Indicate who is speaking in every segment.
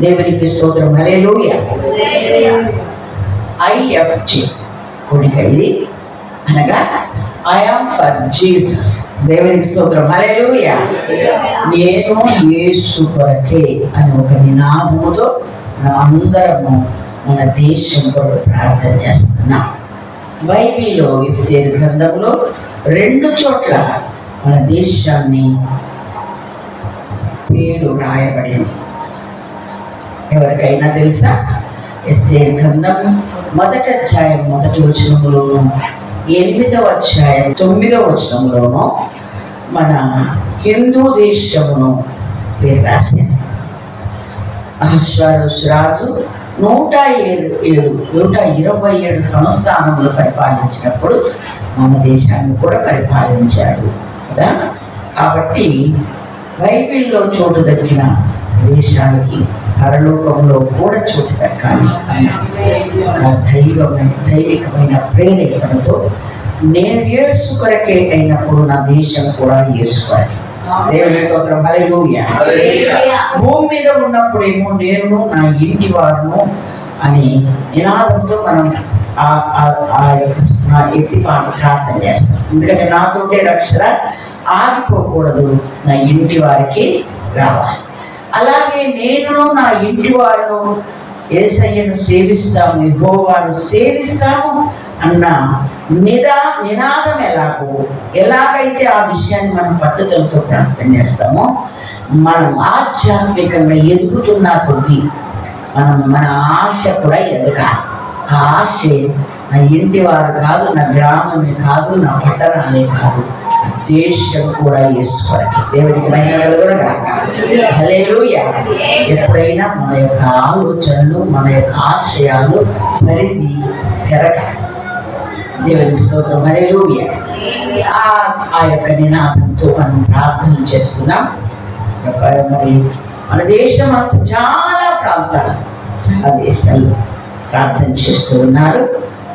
Speaker 1: దేవునికి స్తోత్రం. హల్లెలూయా. ఐఎఫ్జి కూడికైంది అనగా ఐ యామ్ ఫర్ జీసస్. దేవునికి స్తోత్రం. హల్లెలూయా. నేను యేసు కొరకే అని ఒక నినాదముతో మనం అందరము మన దేశం కొరకు ప్రార్థన చేస్తున్నాం. బైబిల్లో ఎస్తేరు గ్రంథంలో 2 చోట్ల మన దేశాన్ని పేరు రాయబడింది. ఎవరికైనా తెలుసా? ఎస్తేరు గ్రంథం 1వ అధ్యాయం 1వ వచనంలోను 8వ అధ్యాయం 9వ వచనంలోను మన హిందూ దేశమును పేరు రాశారు. అహష్వేరోషు రాజు 127 సంస్థానములు పరిపాలించినప్పుడు మన దేశాన్ని కూడా పరిపాలించాడు కదా. కాబట్టి బైబిల్లో చోటు దక్కిన దేశానికి పరలోకంలో కూడా చోటు దక్కాలి అన్న దైవికమైన ప్రేరేపణతో నేను యేసు కొరకే అయినప్పుడు నా దేశం కూడా యేసు కొరకే. దేవుని స్తోత్రం. హల్లెలూయా. భూమి మీద ఉన్నప్పుడేమో నేను నా ఇంటి వారును అని నినాదంతో మనం ఎత్తి ప్రార్థన చేస్తాం. ఎందుకంటే నాతోటే రక్షణ ఆగిపోకూడదు, నా ఇంటి వారికి రావాలి. అలాగే నేను నా ఇంటి వారును యేసయ్యను సేవిస్తాము, యెహోవాను సేవిస్తాము అన్న నినాదం ఎలాగైతే ఆ విషయాన్ని మనం పట్టుదలతో ప్రార్థన చేస్తామో, మనం ఆధ్యాత్మికంగా ఎదుగుతున్న కొద్దీ మన ఆశ కూడా ఎదగాలి. ఆ ఆశ నా ఇంటి వారు కాదు, నా గ్రామమే కాదు, నా పట్టణాలే కాదు, దేశం కూడా యేసు కొరకే. దేవునికి మహిమ కలుగునుగాక. హల్లెలూయా. ఎప్పుడైనా మన యొక్క ఆలోచనలు, మన యొక్క ఆశయాలు పరిధి పెరగాలి. దేవునికి స్తోత్రం. హల్లెలూయా. ఆ యొక్క నినాదంతో మనం ప్రార్థన చేస్తున్నాం. మరి మన దేశం అంతా చాలా ప్రాంతాలు, చాలా దేశాలు ప్రార్థన చేస్తూ ఉన్నారు.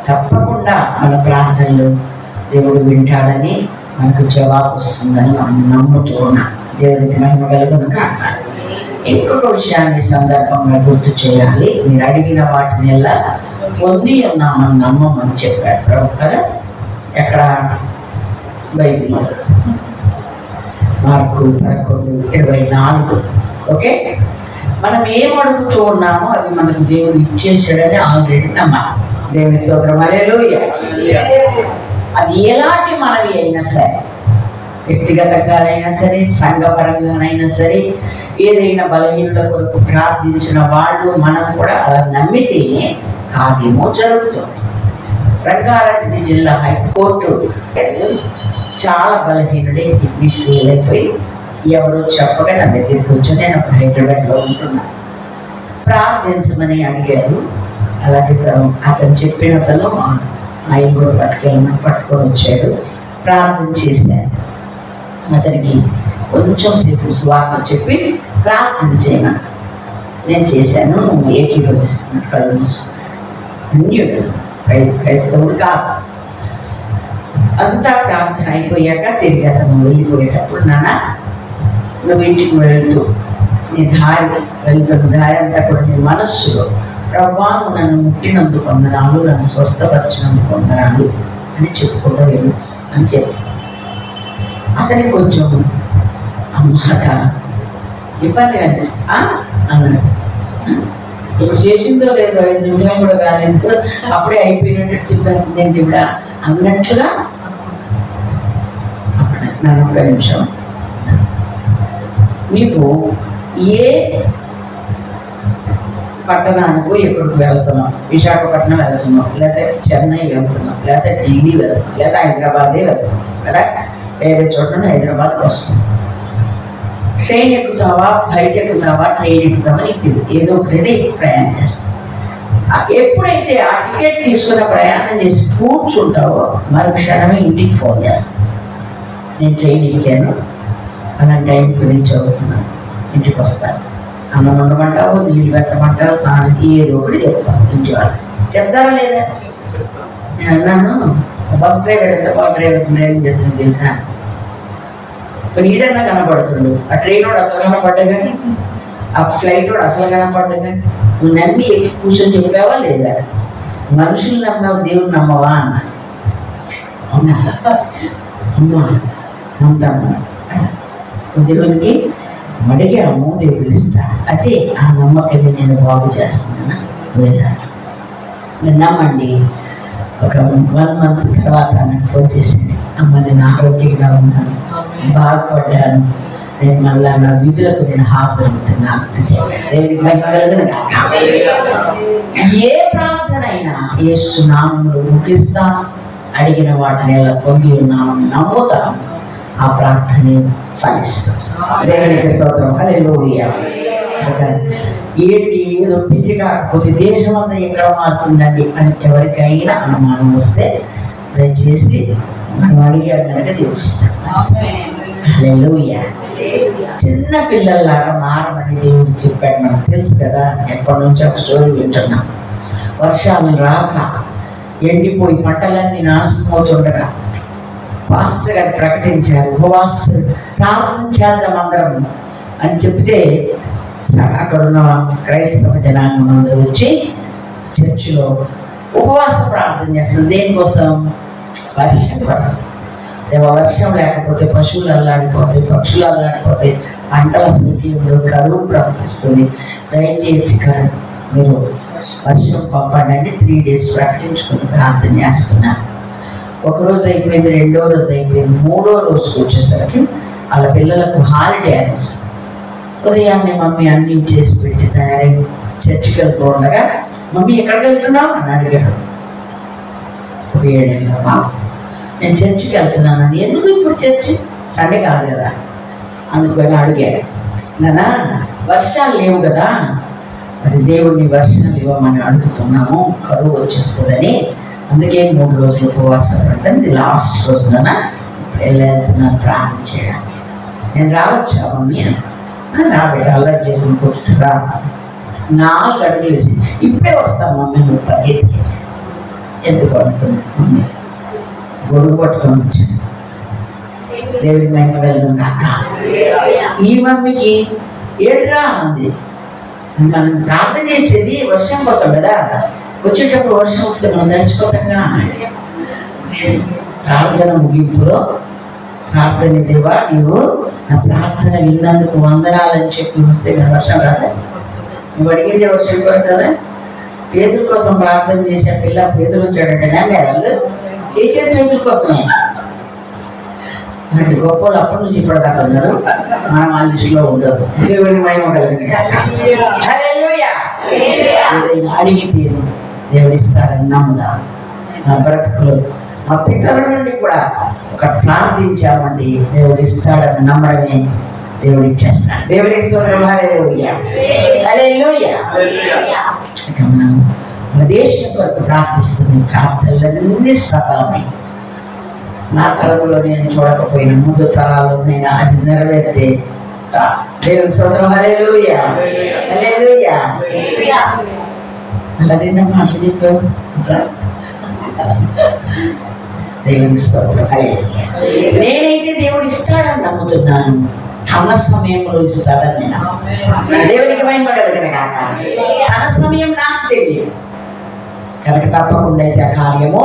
Speaker 1: తప్పకుండా మన ప్రార్థనలు దేవుడు వింటాడని, మనకు జవాబు వస్తుందని మనం నమ్ముతూ ఉన్నాం. దేవుడికి మహిమ కలుగునుగాక. ఇంకొక విషయాన్ని సందర్భంగా గుర్తు చేయాలి. మీరు అడిగిన వాటిని ఎలా పొంది ఉన్నామని నమ్మమని చెప్పాడు ప్రభు కదా. ఎక్కడ? బైబిల్లో మార్కు 11:24. ఓకే, మనం ఏం అడుగుతూ ఉన్నామో అవి మనకు దేవుడు ఇచ్చేసాడని ఆల్రెడీ నమ్మాలి. దేవుని స్తోత్రం. హల్లెలూయా. అది ఎలాంటి మనవి అయినా సరే, వ్యక్తిగతంగానైనా సరే, సంఘపరంగానైనా సరే, ఏదైనా బలహీనుల కొరకు ప్రార్థించిన వాళ్ళు మనం కూడా అలా నమ్మితేనే కార్యము జరుగుతుంది. రంగారెడ్డి జిల్లా హైకోర్టు చాలా బలహీనుడే, కిడ్నీ ఫెయిల్ అయిపోయి ఎవరో చెప్పగా నా దగ్గరికి వచ్చి, నేను అప్పుడు హైదరాబాద్లో ఉంటున్నాను, ప్రార్థించమని అడిగారు. అలాగే అతను చెప్పిన అతను ఆయన కూడా పట్టుకొని వచ్చాడు. ప్రార్థన చేశాను. అతనికి కొంచెం సేపు స్వార్థ చెప్పి ప్రార్థన చేయమని నేను చేశాను. ఏకీభవిస్తున్నాడు, కళ్ళు మూసుకున్నాడు. క్రైస్తవుడు కాదు. అంతా ప్రార్థన అయిపోయాక తిరిగి అతను వెళ్ళిపోయేటప్పుడు, నాన్న నువ్వు ఇంటికి వెళ్తూ నీ వెళ్తున్న దారి అంతా కూడా నీ మనస్సులో, ప్రభువా నువ్వు నన్ను ముట్టినందుకు వందనాలు, నన్ను స్వస్థపరిచినందుకు వందనాలు అని చెప్పుకుంటూ వెళ్ళొచ్చు అని చెప్పి, అతనికి కొంచెం ఆ మాట ఇబ్బంది అన్నాడు. ఇప్పుడు చేసిందో లేదో 5 నిమిషాలు కూడా కాలేదు, అప్పుడే అయిపోయినట్టు చెప్తాను ఏంటి ఇప్పుడు అన్నట్లుగా. నన్ను 1 నిమిషం, నీకు ఏ పట్టణానికి ఎక్కడికి వెళ్తున్నాం? విశాఖపట్నం వెళ్తున్నాం, లేకపోతే చెన్నై వెళ్తున్నాం, లేకపోతే ఢిల్లీ వెళ్తున్నాం, లేదా హైదరాబాదే వెళ్తున్నాం కదా. వేరే చోట హైదరాబాద్కి వస్తాం. ట్రైన్ ఎక్కుతావా, ఫ్లైట్ ఎక్కుతావా, ట్రైన్ ఎక్కుతావా నీకు తెలియదు, ఏదో ఒకటి ప్రయాణం చేస్తాం. ఎప్పుడైతే ఆ టికెట్ తీసుకున్న ప్రయాణం చేసి కూర్చుంటావో మరుక్షణమే ఇంటికి ఫోన్ చేస్తాను, నేను ట్రైన్ ఎక్కాను, అలాంటి టైంకి రీచ్ అవుతున్నాను, ఇంటికి వస్తాను, అన్నం వండమంటావు, నీళ్ళు పెట్టమంటావు, స్నానానికి ఏదో ఒకటి చెప్తాను. ఇంటి వాళ్ళు చెప్తారా లేదా? నేను అన్నాను, బస్ డ్రైవర్ ఎంత బాగా డ్రైవింగ్ చేస్తుంది తెలుసా, ఇప్పుడు ఈడన్నా కనపడుతుండు, ఆ ట్రైన్ వాడు అసలు కనపడ్డా కానీ ఆ ఫ్లైట్ కూడా అసలు కనపడగా నువ్వు నమ్మి ఎక్కి కూర్చొని చెప్పావా లేదా? మనుషులు నమ్మావు, దేవుడు నమ్మవా అన్న. అవునా అమ్మా అంతా దేవునికి అడిగాము, దేవుడు ఇస్తాడు. అదే ఆ నమ్మకాన్ని నేను బాగు చేస్తున్నాను. వెళ్ళాను విన్నామండి. ఒక 1 month తర్వాత నాకు ఫోన్ చేసింది, అమ్మ నేను ఆరోగ్యంగా ఉన్నాను, బాగుపడ్డాను, నేను మళ్ళా నా విధులకు నేను హాజరవుతున్నాను. ఏ ప్రార్థన అయినా యేసు నామములో ముగిస్తాను, అడిగిన వాటిని ఎలా పొంది ఉన్నామని నమ్ముతాను, ఆ ప్రార్థన ఫలిస్తాం. దేవునికి స్తోత్రం. హల్లెలూయా. ఏంటి ఏదో పిచ్చి కాకపోతే దేశం అంతా ఎక్కడ మారుతుందండి అని ఎవరికైనా అనుమానం వస్తే దయచేసి మనం అడిగారు కనుక దేవుస్తాం. హల్లెలూయా. చిన్న పిల్లల్లాగా మారమని దేవుడు చెప్పాడు. మనకు తెలుసు కదా, ఎప్పటి నుంచో ఒక స్టోరీ వింటున్నాం. వర్షాలు రాక ఎండిపోయి పంటలన్నీ నాశనమవుతుండగా పాస్టర్ గారు ప్రకటించారు, ఉపవాస ప్రార్థన చేద్దాం అందరం అని చెప్తే అక్కడున్న క్రైస్తవ జనాంగం అందరూ వచ్చి చర్చిలో ఉపవాస ప్రార్థన చేస్తారు. దేనికోసం? వర్షం కోసం. వర్షం లేకపోతే పశువులు అల్లాడిపోతాయి, పక్షులు అల్లాడిపోతాయి, పంటల సంఖ్యలో కరువు ప్రవర్తిస్తుంది. దయచేసి మీరు వర్షం పంపండి 3 days ప్రకటించుకుని ప్రార్థన చేస్తున్నారు. ఒకరోజు అయిపోయింది, 2వ రోజు అయిపోయింది, 3వ రోజుకి వచ్చేసరికి వాళ్ళ పిల్లలకు హాలిడే అనేసి ఉదయాన్నే మమ్మీ అన్నీ చేసి పెట్టి తయారై చర్చికి వెళ్తూ ఉండగా, మమ్మీ ఎక్కడికి వెళ్తున్నావు అని అడిగాడు. ఒక 7 ఏళ్ళ బాబు. నేను చర్చికి వెళ్తున్నానని. ఎందుకు ఇప్పుడు చర్చి? సండే కాదు కదా అనుకొని అడిగాడు. నానా వర్షాలు లేవు కదా, మరి దేవుడిని వర్షాలు ఇవ్వమని అడుగుతున్నాము, కరువు వచ్చేస్తుందని, అందుకే 3 రోజులు ఉపవాసం పడ్డాను. లాస్ట్ రోజున వెళ్తున్నాను ప్రార్థన చేయడానికి. నేను రావచ్చా మమ్మీ అని? రాబెట్టి అల్లరి చేసుకుని కూర్చుని రా. 4 అడుగులు వేసి ఇప్పుడే వస్తాను మమ్మీ, నువ్వు పరిగెత్తి. ఎందుకు అనుకున్నాను, మమ్మీ గొడుగు పట్టుకొని వచ్చాను. దేవుడికి మహిమ కలుగును గాక. ఈ మమ్మీకి ఏడ్రా అంది. మనం ప్రార్థన చేసేది వర్షం కోసం కదా, వచ్చేటప్పుడు వర్షం వస్తే మనం నడిచిపోతాంగా అన్నాడు. ప్రార్థన ముగింపులో ప్రార్థన, దేవా నీవు నా ప్రార్థన విన్నందుకు వందనాలని చెప్పి వస్తే మన వర్షం రాదా? నువ్వు అడిగిందే వర్షం పడుతుందా? పేదల కోసం ప్రార్థన చేసే పిల్ల పేదలు వచ్చాడంటే వాళ్ళు చేసేది పేదల కోసమే. అలాంటి గొప్ప వాళ్ళు అప్పటి నుంచి ఇప్పటిదాకా ఉన్నారు, మనం వాళ్ళ దృష్టిలో ఉండదు. దేవుని మహిమ కలిగిన అడిగితే దేవుడు ఇస్తాడని నమ్ముదాం. నా బ్రతుకులు మా పితరుల నుండి కూడా ఒక ప్రార్థించామండి, దేవుడు ఇస్తాడని నమ్మడమే దేవుడు ఇచ్చేస్తాడు. దేవుడి మన దేశం కొరకు ప్రార్థిస్తుంది. ప్రార్థనలన్నీ సఫలమై నా తరంలో నేను చూడకపోయినా ముందు తరాల్లో నేను అది నెరవేర్తే దేవుని స్తోత్రం. హల్లెలూయా హల్లెలూయా. అలాగే మాటలు చెప్పావు. దేవుని స్తోత్రం. నేనైతే దేవుడు ఇస్తాడని నమ్ముతున్నాను, తన సమయంలో ఇస్తాడని నేను దేవునికి మహిమ కలుగును గాక. తన సమయం నాకు తెలియదు కనుక తప్పకుండా అయితే ఆ కార్యము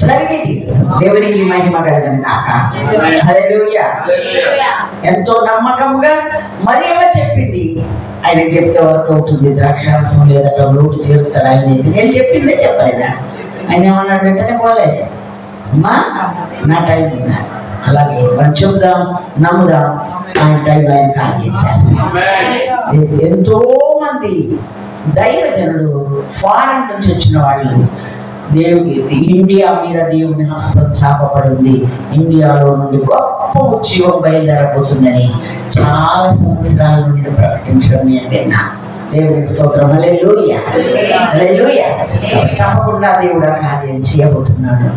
Speaker 1: జరిగి తీరుతుంది. దేవునికి మహిమ కలుగును గాక. హల్లెలూయా. ఎంతో నమ్మకంగా మరియమ్మ చెప్పింది, ఆయన చెప్తే వరకు అవుతుంది, ద్రాక్షారసం లేదట, లోటు తీరుతాడు ఆయన. నేను చెప్పిందే చెప్పలేదా? ఆయన ఏమన్నాడు? వెంటనే పోలేదు, అమ్మా నా టైం ఉన్నాడు. అలాగే మనం చెబుదాం, నమ్ముదాం, ఆయన టైం ఆయన కార్యం చేస్తాం. ఎంతో మంది దైవజనులు ఫారెన్ నుంచి వచ్చిన వాళ్ళు దేవుడి ఇండియా మీద దేవుని హస్తం చాపబడింది, ఇండియాలో నుండి గొప్ప ఉద్యోగం బయలుదేరబోతుందని చాలా సంవత్సరాల నుండి ప్రకటించడం నేను విన్నా. దేవునికి స్తోత్రం. హల్లెలూయా హల్లెలూయా. తప్పకుండా దేవుడు ఆ కార్యం చేయబోతున్నాడు.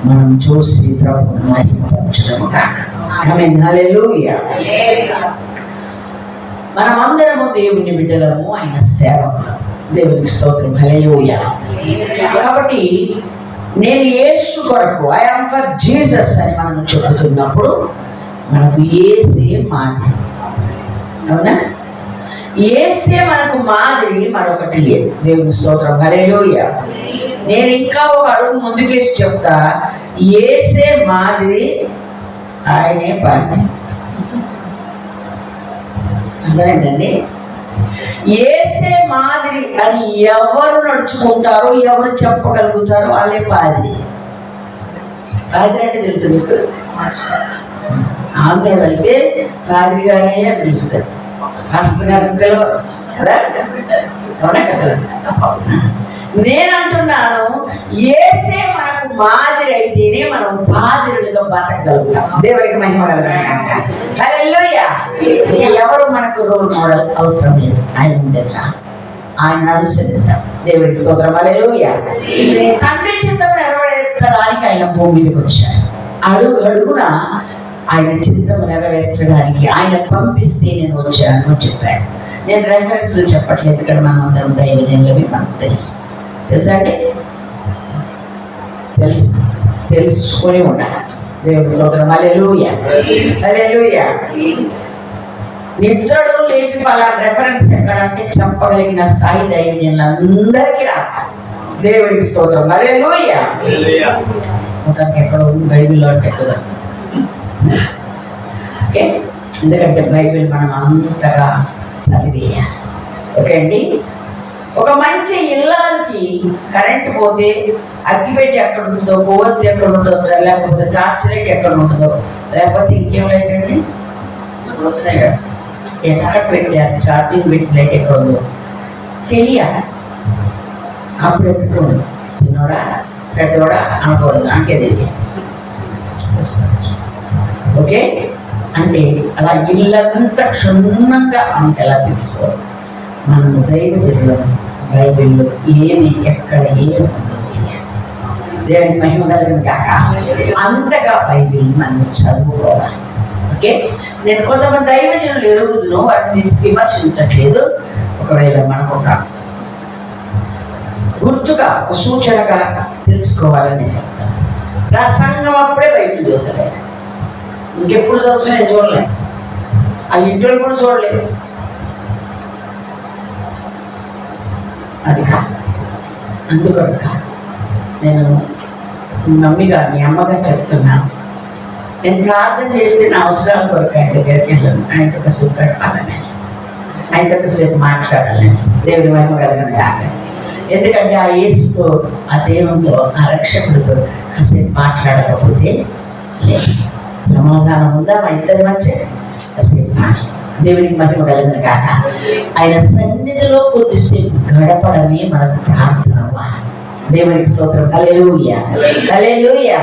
Speaker 1: మనం చూసి ప్రభువును మహిమపరచుదాము కాక. ఆమేన్. హల్లెలూయా. మనమందరము దేవుని బిడ్డలము, ఆయన సేవకులు. దేవునికి స్తోత్రం. హల్లెలూయా. కాబట్టి నేను యేసు కొరకు, ఐ యామ్ ఫర్ జీసస్ అని మనం చెబుతున్నప్పుడు మనకు యేసే మాది. అవునా? యేసే మనకు మాదిరి, మరొకటి లేదు. దేవుని స్తోత్రం. హల్లెలూయా. నేను ఇంకా ఒక అడుగు ముందుకేసి చెప్తా. యేసే మాదిరి, ఆయనే పాది. అర్థమైందండి? యేసే మాదిరి అని ఎవరు నడుచుకుంటారో, ఎవరు చెప్పగలుగుతారో వాళ్ళే పాదిరి. పాదిరి అంటే తెలుసు మీకు? ఆంధ్రలో అయితే పాదిరి గారే పిలుస్తారు, పాస్టర్ గారిని పిలవరు కదా. అవునా కదా? నేనంటున్నాను, యేసే మనకు మాదిరి అయితేనే మనం పాదిరులుగా బతకగలుగుతాం. దేవుడికి మహిమ కలుగుతాం. హల్లెలూయా. ఎవరు మనకు రోల్ మోడల్ అవసరం లేదు, ఆయన ఉంటే చాలు. ఆయన అనుసరిస్తాం. దేవుడికి స్తోత్రం. హల్లెలూయా. తండ్రి చిత్తం నెరవేర్చడానికి ఆయన భూమి మీదకి వచ్చారు. అడుగు అడుగున ఆయన చిత్తం నెరవేర్చడానికి ఆయన పంపిస్తే నేను వచ్చాను చెప్పాను. నేను రెఫరెన్స్ చెప్పట్లేదు, ఇక్కడ మనం అందరం దైవజనులవి, మనకు తెలుసా అండి? తెలుసుకొని ఉండాలి. దేవుడి స్తోత్రం. హల్లెలూయా. హల్లెలూయా. నిద్రలో లేపి వాళ్ళ రెఫరెన్స్ ఎక్కడంటే చెప్పగలిగిన స్థాయి దైవజనులందరికీ రావాలి. దేవుడికి స్తోత్రం. హల్లెలూయా. మొత్తానికి ఎక్కడ ఉంది బైబిల్లో అంటే కదా. ఓకే, ఎందుకంటే బైబిల్ మనం అంతగా చదివేయాలి. ఓకే అండి. ఒక మంచి ఇల్లాలకి కరెంట్ పోతే అగ్గిపెట్టి ఎక్కడ ఉంటుందో, కొవ్వొత్తి ఎక్కడ ఉంటుందో, లేకపోతే టార్చ్ లైట్ ఎక్కడ ఉంటుందో, లేకపోతే ఇంకేం లైట్ అండి వస్తాయి కదా, ఎక్కడ పెట్టారు ఛార్జింగ్ పెట్టి లైట్ ఎక్కడ ఉందో తెలియాలి. అప్పుడు ఎత్తుకోండి, చిన్నోడా పెద్దోడా అనుకోవద్దు, అంటేది ఓకే. అంటే అలా ఇల్లంతా క్షుణ్ణంగా మనకు ఎలా తెలుసు, మనం దైవజనులు బైబిల్లో ఏది ఎక్కడ ఏది దేవుని మహిమ కలిగిన కాక అంతగా బైబిల్ మనం చదువుకోవాలి. ఓకే, నేను కొంతమంది దైవజనులు ఎరుగుదును, వాటిని విమర్శించట్లేదు. ఒకవేళ మనకు ఒక గుర్తుగా, ఒక సూచనగా తెలుసుకోవాలని చెప్తాను. ప్రసంగం అప్పుడే బైబిల్ చదువుతాడు. ఇంకెప్పుడు చదువుతున్నా చూడలేదు, ఆ ఇంట్లో కూడా చూడలేదు. అది కాదు, అందుకని కాదు. నేను మమ్మీగా మీ అమ్మగా చెప్తున్నాను, నేను ప్రార్థన చేస్తే నా అవసరాల కొరకు ఆయన దగ్గరికి వెళ్ళాను. ఆయనతో కాసేపు గడపాలని, ఆయనతో కాసేపు మాట్లాడాలని. దేవుని మహిమ కలిగిన కాక. ఎందుకంటే ఆ యేసుతో, ఆ దేవునితో, ఆ రక్షకుడితో కాసేపు మాట్లాడకపోతే లేదు. సమాధానం ఉందా మా ఇద్దరి మధ్య? కాసేపు దేవునికి మహిమ కలిగిన కాక. ఆయన సన్నిధిలో కొద్దిసేపు గడపడమే మనకు ప్రార్థన అవ్వాలి. దేవునికి స్తోత్రం. హల్లెలూయా. హల్లెలూయా.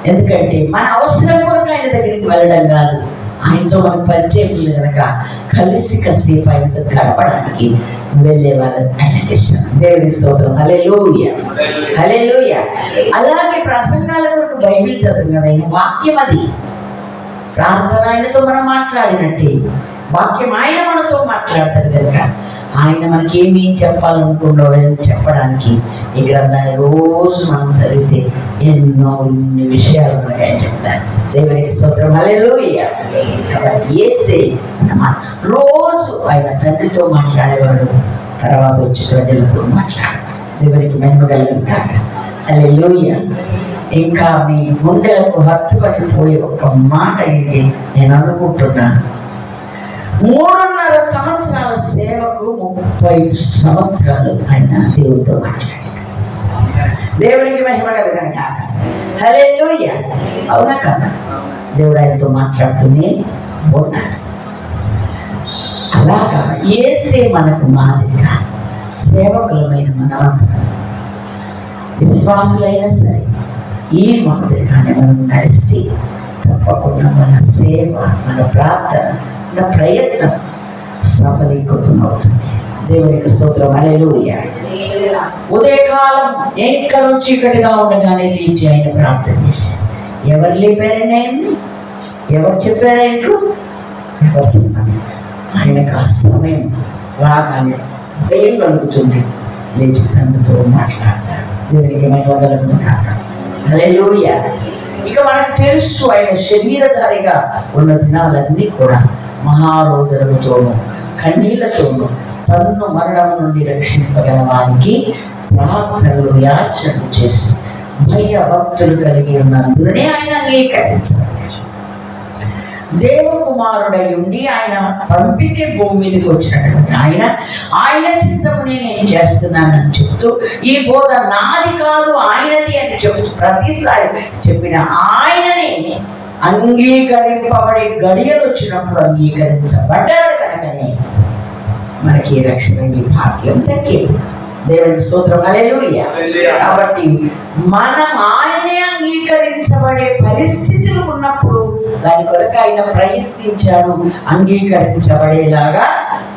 Speaker 1: ఎందుకంటే మన అవసరం కొరకు ఆయన దగ్గరికి వెళ్ళడం కాదు, ఆయనతో మనకు పరిచయం లేదు కనుక కలిసి కాసేపు ఆయనతో గడపడానికి వెళ్ళే వాళ్ళని ఆయనకి ఇష్టం. దేవునికి స్తోత్రం. హల్లెలూయా. హల్లెలూయా. అలాగే ప్రసంగాల కొరకు బైబిల్ చదువు కదా, ఆయన వాక్యం అది. ప్రార్థన ఆయనతో మనం మాట్లాడినట్టే, వాక్యం ఆయన మనతో మాట్లాడతారు కనుక ఆయన మనకి ఏమి చెప్పాలనుకుండో చెప్పడానికి ఈ గ్రంథాన్ని రోజు మనం చదివితే ఇన్ని విషయాలు మనకి ఆయన చెప్తారు. దేవునికి స్తోత్రం. హల్లెలూయా. కాబట్టి యేసే రోజు ఆయన తండ్రితో మాట్లాడేవాడు, తర్వాత వచ్చి ప్రజలతో మాట్లాడేవాడు. దేవునికి మహిమ కలిగిన కాక. హల్లెలూయా. ఇంకా మీ గుండెలకు హత్తుకొని పోయే ఒక మాట ఏంటి నేను అనుకుంటున్నాను, 3.5 సంవత్సరాల సేవకు 30 సంవత్సరాలు ఆయన దేవుడితో మాట్లాడాడు. దేవునికి మహిమ కలిగిన కాక. హల్లెలూయా. అవునా కదా? దేవుడు ఆయనతో మాట్లాడుతూనే ఉన్నాడు. అలాగా యేసే మనకు మాదిరిగా సేవకులమైన మనమందరం విశ్వాసులైనా సరే ఈ మాదిరిగానే మనం నడిస్తే తప్పకుండా మన సేవ, మన ప్రార్థన, మన ప్రయత్నం సఫలీకృతం అవుతుంది. దేవునికి స్తోత్రం. హల్లెలూయా. ఉదయకాలం ఎక్కడో చీకటిగా ఉండగానే లేచి ఆయన ప్రార్థన చేశారు. ఎవరు లేపారండి ఆయన్ని? ఎవరు చెప్పారు ఆయనకు? ఎవరు చెప్పారు? ఆయనకు ఆ సమయం రాగానే భయం కలుగుతుంది, లేచి తండ్రితో మాట్లాడతాడు. దేవునికి మహిమ కలుగును కాక. హల్లెలూయా. ఇక మనకు తెలుసు ఆయన శరీరధారిగా ఉన్న దినాలన్నీ కూడా మహారోదనముతోనూ కన్నీళ్లతోనూ తన్ను మరణం నుండి రక్షింపగల వారికి ప్రార్థనలు యాచనలు చేసి భయభక్తులు కలిగి ఉన్నందునే ఆయన అంగీకరించారు. దేవకుమారుడై ఉండి ఆయన పంపితే భూమి మీదకి వచ్చినటువంటి ఆయన చిత్తముని నేను చేస్తున్నానని చెప్తూ, ఈ బోధ నాది కాదు ఆయనది అని చెప్తూ ప్రతిసారి చెప్పిన ఆయననే అంగీకరింపబడే గడియలు వచ్చినప్పుడు అంగీకరించబడ్డాడు కనుకనే మనకి రక్షణ ఈ భాగ్యం దక్కింది. దేవుని స్తోత్రం, హల్లెలూయా. కాబట్టి మనం ఆయనే అంగీకరించబడే పరిస్థితులు ఉన్నప్పుడు దాని కొరకు ఆయన ప్రయత్నించాడు, అంగీకరించబడేలాగా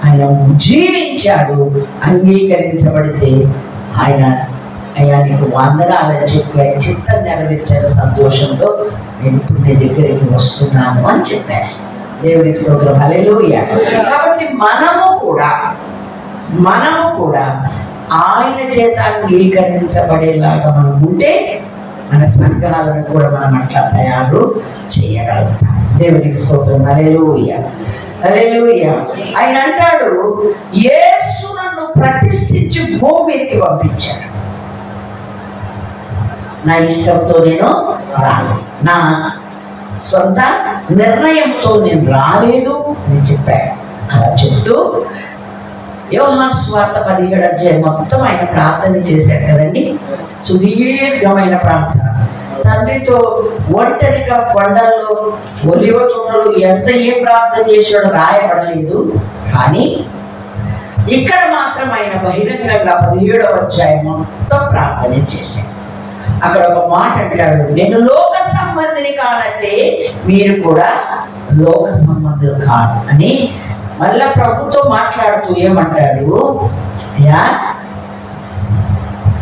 Speaker 1: ఆయన జీవించాడు. అంగీకరించబడితే ఆయన అయ్యా నీకు వందనాలని చెప్పి ఆయన చిత్తం నెరవేర్చాడు. సంతోషంతో నేను ఇప్పుడు నీ దగ్గరికి వస్తున్నాను అని చెప్పాడు. దేవునికి స్తోత్రం, హల్లెలూయా. కాబట్టి మనము కూడా ఆయన చేత అంగీకరించబడేలాగా మనం ఉంటే మన సంఘాలను కూడా మనం అట్లా తయారు చేయగలుగుతాం. దేవునికి స్తోత్రం, హల్లెలూయా, హల్లెలూయా. ఆయన అంటాడు, యేసు నన్ను ప్రతిష్ఠించి భూమి మీదకి పంపించాడు. నా ఇష్టంతో నేను రాలేదు, నా సొంత నిర్ణయంతో నేను రాలేదు అని చెప్పాడు. అలా చెప్తూ యోహాను సువార్త 17వ అధ్యాయం మొత్తం ఆయన ప్రార్థన చేశాడు కదండి. సుదీర్ఘమైన ప్రార్థన, తండ్రితో ఒంటరిగా కొండల్లో ఒలివ తోటలు ఏం ప్రార్థన చేశాడో రాయబడలేదు. కానీ ఇక్కడ మాత్రం ఆయన బహిరంగంగా 17వ అధ్యాయం మొత్తం ప్రార్థన చేశాడు. అక్కడ ఒక మాట అంటాడు, నేను లోక సంబంధిని కానంటే మీరు కూడా లోక సంబంధులు కాదు అని మళ్ళా ప్రభుతో మాట్లాడుతూ ఏమంటాడు, అయ్యా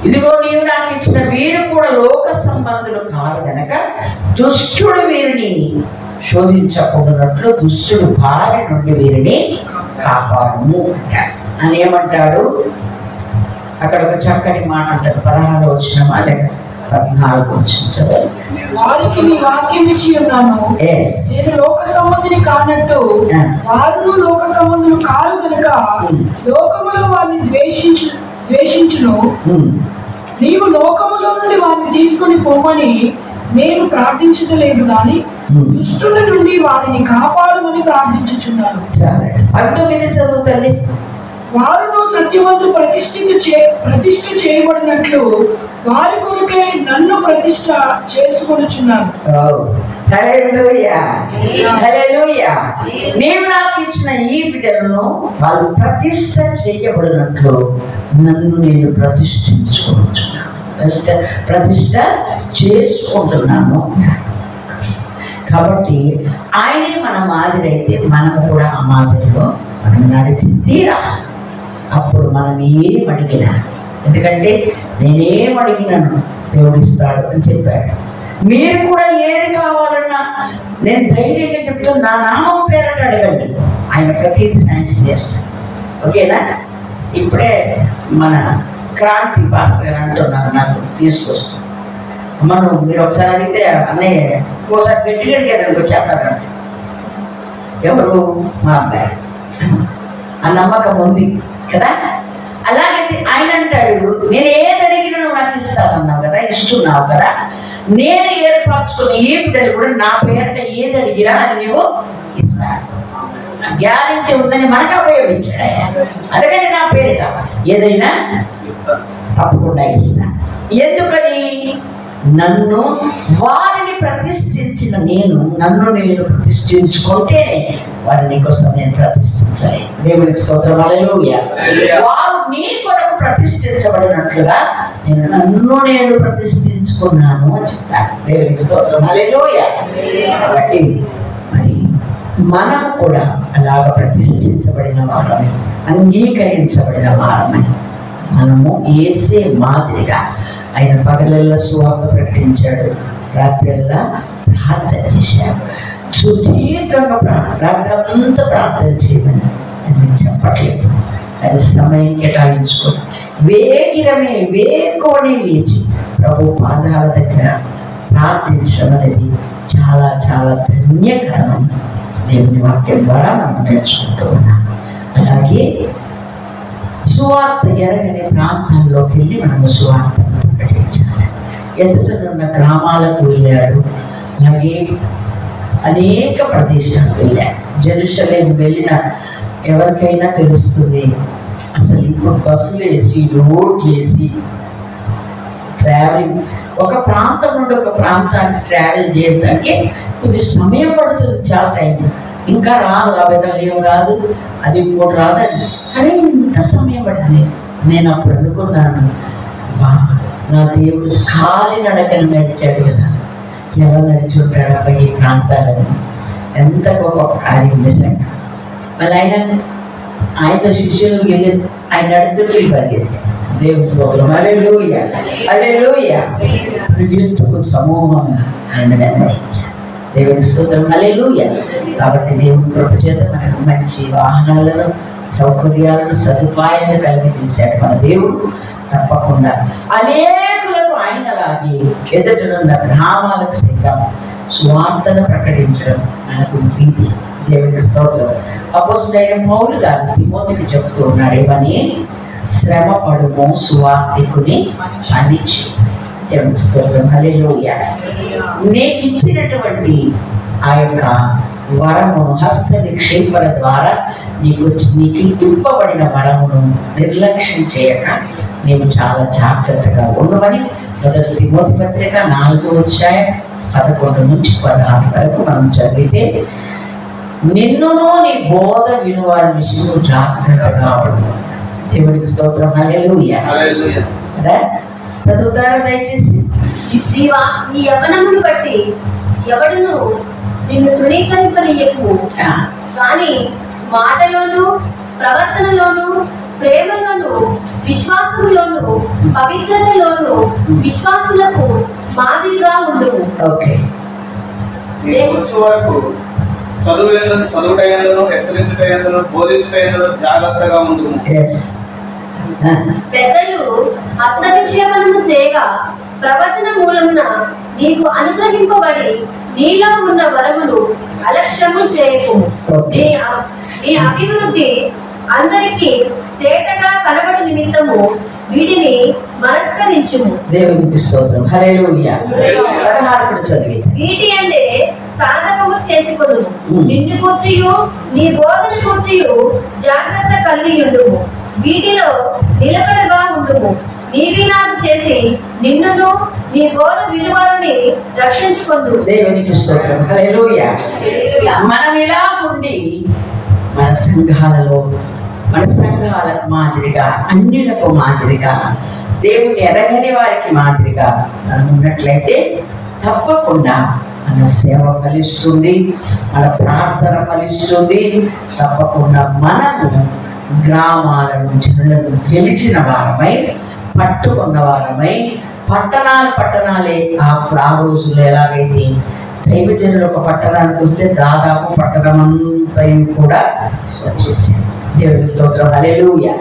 Speaker 1: ఇదిగో నీవు నాకు ఇచ్చిన వీరు కూడా లోక సంబంధులు కాదు గనక దుష్టుడు వీరిని శోధించకుండానట్లు దుష్టుడు బారి నుండి వీరిని కాపాడుము అంటాడు. అని ఏమంటాడు, అక్కడ ఒక చక్కని మాట అంటారు. 16వ వచనమా లేక 14వ వచనం,
Speaker 2: వారికి నీ వాక్యం ఇచ్చి ఉన్నాను, నేను లోక సంబంధిని కానట్టు వారు లోక సంబంధులు కారు కనుక లోకములో వారిని ద్వేషించును. నీవు లోకములో నుండి వారిని తీసుకుని పోమని నేను ప్రార్థించలేదు కానీ దుష్టుల నుండి వారిని కాపాడమని ప్రార్థించుచున్నాను.
Speaker 1: 19 చదువు తల్లి.
Speaker 2: వారును సత్యవంతులు ప్రతిష్ఠ చేయబడినట్లు వారి కొరకే నన్ను ప్రతిష్ఠ చేసుకొనుచున్నాను.
Speaker 1: హల్లెలూయా, హల్లెలూయా. నీవు నాకు ఇచ్చిన ఈ బిడ్డలను వాళ్ళు ప్రతిష్ఠ చేయబడినట్లు నన్ను నేను ప్రతిష్ఠించుకుంటున్నాను, ప్రతిష్ఠ చేసుకుంటున్నాను. కాబట్టి ఆయనే మన మాదిరి అయితే మనం కూడా ఆ మాదిరిలో మనం నడిచి తీరా. అప్పుడు మనం ఏం అడిగినా, ఎందుకంటే నేనేం అడిగినాను దేవుడిస్తాడు అని చెప్పాడు. మీరు కూడా ఏది కావాలన్నా నేను ధైర్యంగా చెప్తాను, నా నామం పేరట అడగండి, ఆయన ప్రతిదీ శాంక్షన్ చేస్తాడు. ఓకేనా? ఇప్పుడే మన క్రాంతి పాస్టర్ గారు అంటున్నారు, నాకు తీసుకొస్తాం మనం మీరు ఒకసారి అడిగితే అన్నయ్య ఒకసారి గట్టిగా అడిగారు చెప్పారంటే ఎవరు మా అబ్బాయి ఆ నమ్మకం ఉంది కదా. అలాగైతే ఆయన అంటాడు, నేను ఏది అడిగినా నువ్వు నాకు ఇస్తానన్నావు కదా, ఇస్తున్నావు కదా, నేను ఏర్పరచుకుని ఏ బిడ్డలు కూడా నా పేరిట ఏది అడిగినా అది నువ్వు ఇస్తాను, గ్యారంటీ ఉందని మనకు ఉపయోగించాడు. అడగండి నా పేరిట ఏదైనా తప్పకుండా ఇస్తా. ఎందుకని? నన్ను వారిని ప్రతిష్ఠించిన నన్ను నేను ప్రతిష్ఠించుకుంటేనే వారిని కోసం నేను ప్రతిష్ఠించాలి. దేవునికి స్తోత్రం, హల్లెలూయా. వారు నీ కొరకు ప్రతిష్ఠించబడినట్లుగా నన్ను నేను ప్రతిష్ఠించుకున్నాను అని చెప్తాను. దేవునికి స్తోత్రం, హల్లెలూయా. కాబట్టి మరి మనం కూడా అలాగ ప్రతిష్ఠించబడిన వారమే, అంగీకరించబడిన వారమే. మనము యేసే మాదిరిగా ఆయన పగలల్లా సువార్త ప్రకటించాడు, రాత్రిల్లా ప్రార్థన చేశాడు. సుదీర్ఘంగా రాత్రి అంతా ప్రార్థన చేయమని నేను చెప్పట్లేదు, అది సమయం కేటాయించుకొని వేకోని లేచి ప్రభు పాదాల దగ్గర ప్రార్థించడం అనేది చాలా చాలా ధన్యకరమని దేవుని వాక్యం ద్వారా మనం నేర్చుకుంటూ ఉన్నాం. అలాగే సువార్త ఎరగని ప్రాంతాల్లోకి వెళ్ళి మనము సువార్తను ప్రకటించాలి. ఎదుటనున్న గ్రామాలకు వెళ్ళాడు, అలాగే అనేక ప్రదేశాలకు వెళ్ళాడు. జెరూసలేం వెళ్ళిన ఎవరికైనా తెలుస్తుంది, అసలు ఇప్పుడు బస్సులు వేసి రోడ్లు వేసి ట్రావెలింగ్, ఒక ప్రాంతం నుండి ఒక ప్రాంతానికి ట్రావెల్ చేసడానికి కొద్ది సమయం పడుతుంది, చాలా టైం. ఇంకా రాదు, ఆ విధంగా ఏం రాదు, అది ఇంకోటి రాదని, కానీ ఇంత సమయం పడుతుంది. నేను అప్పుడు అనుకున్నాను, నా దేవుడు కాలి నడకని నడిచాడు కదా, ఎలా నడిచి ఉంటాడప్ప ఈ ప్రాంతాలను, ఎంత గొప్ప కార్యం నిజంగా. మళ్ళీ ఆయనతో శిష్యులు వెళ్ళి ఆయన నడుతుంటే పరిగెత్తి దేవుని స్తోత్రం, హల్లెలూయా హల్లెలూయా. ఎందుకు సమూహం ఆయన వెంబడించారు. దేవుని స్తోత్రం, హల్లెలూయా. కాబట్టి దేవుని కృప చేత మనకు మంచి వాహనాలను, సౌకర్యాలను, సదుపాయాలను కలిగి చేశాడు మన దేవుడు. తప్పకుండా అనేకులకు ఆయనలాగే ఎదుటనున్న గ్రామాలకు సైతం సువార్తను ప్రకటించడం మనకు ప్రీతి. దేవునికి స్తోత్రం. అపోస్తలుడైన పౌలు గారు తిమోతికి చెప్తూ ఉన్నాడు, ఏమని? శ్రమ పడుము, సువార్తికుని పనిచి. దేవునికి స్తోత్రం, హల్లెలూయా. నీకు ఇచ్చినటువంటి ఆ యొక్క వరమును, హస్త నిక్షేపణ ద్వారా నీకు ఇవ్వబడిన వరమును నిర్లక్ష్యం చేయక నీవు చాలా జాగ్రత్తగా ఉండమని మొదటి తిమోతి పత్రిక 4:11-16 వరకు మనం చదివితే, నిన్నును నీ బోధ వినువారి విషయం జాగ్రత్తగా ఉండు. దేవుడికి స్తోత్రం, హల్లెలూయా. చదువుతారా దయచేసి?
Speaker 3: ఈ యవ్వనమును బట్టి ఎవడును నిన్ను తృణీకరింపనీయకు, కానీ మాటలోను, ప్రవర్తనలోను, ప్రేమలోను, విశ్వాసంలోను, పవిత్రతలోను విశ్వాసులకు మాదిరిగా ఉండు.
Speaker 1: ఓకే.
Speaker 4: చదువుటయందును, హెచ్చరించుటయందును, బోధించుటయందును జాగ్రత్తగా ఉండు.
Speaker 3: పెద్దలు హస్తనిక్షేపణము చేయగా ప్రవచన మూలమున నీకు అనుగ్రహింపబడి నీలో ఉన్న వరమును అలక్ష్యము చేయకు. నీ అభివృద్ధి అందరికీ తేటగా కనబడి నిమిత్తము వీటిని మనస్కరించుము.
Speaker 1: దేవునికి స్తోత్రం, హల్లెలూయా. 16 చదివి.
Speaker 3: వీటి అందే సాధకము చేసుకొను, నిన్ను కూర్చియు నీ బోధన కూర్చియు జాగ్రత్త కలిగి ఉండుము. వీటిలో నిలకడగా ఉండుము. నీవినాదు చేసి నిన్నును నీ బోధ విలువలని రక్షించుకొందు.
Speaker 1: దేవునికి స్తోత్రం, హల్లెలూయా. మనం ఇలా ఉండి మన సంఘాలకు మాదిరిగా, అన్యులకు మాదిరిగా, దేవుని ఎరగని వారికి మాదిరిగా మనం ఉన్నట్లయితే తప్పకుండా మన సేవ ఫలిస్తుంది, మన ప్రార్థన ఫలిస్తుంది. తప్పకుండా మనము గ్రామాలను, జనులను గెలిచిన వారమై, పట్టుకున్న వారమై, పట్టణాలే ఆ రోజుల్లో ఎలాగైతే దైవజనులు ఒక పట్టణానికి వస్తే దాదాపు పట్టణమంతా కూడా వచ్చేసింది. దేవుని స్తోత్రం, హల్లెలూయా.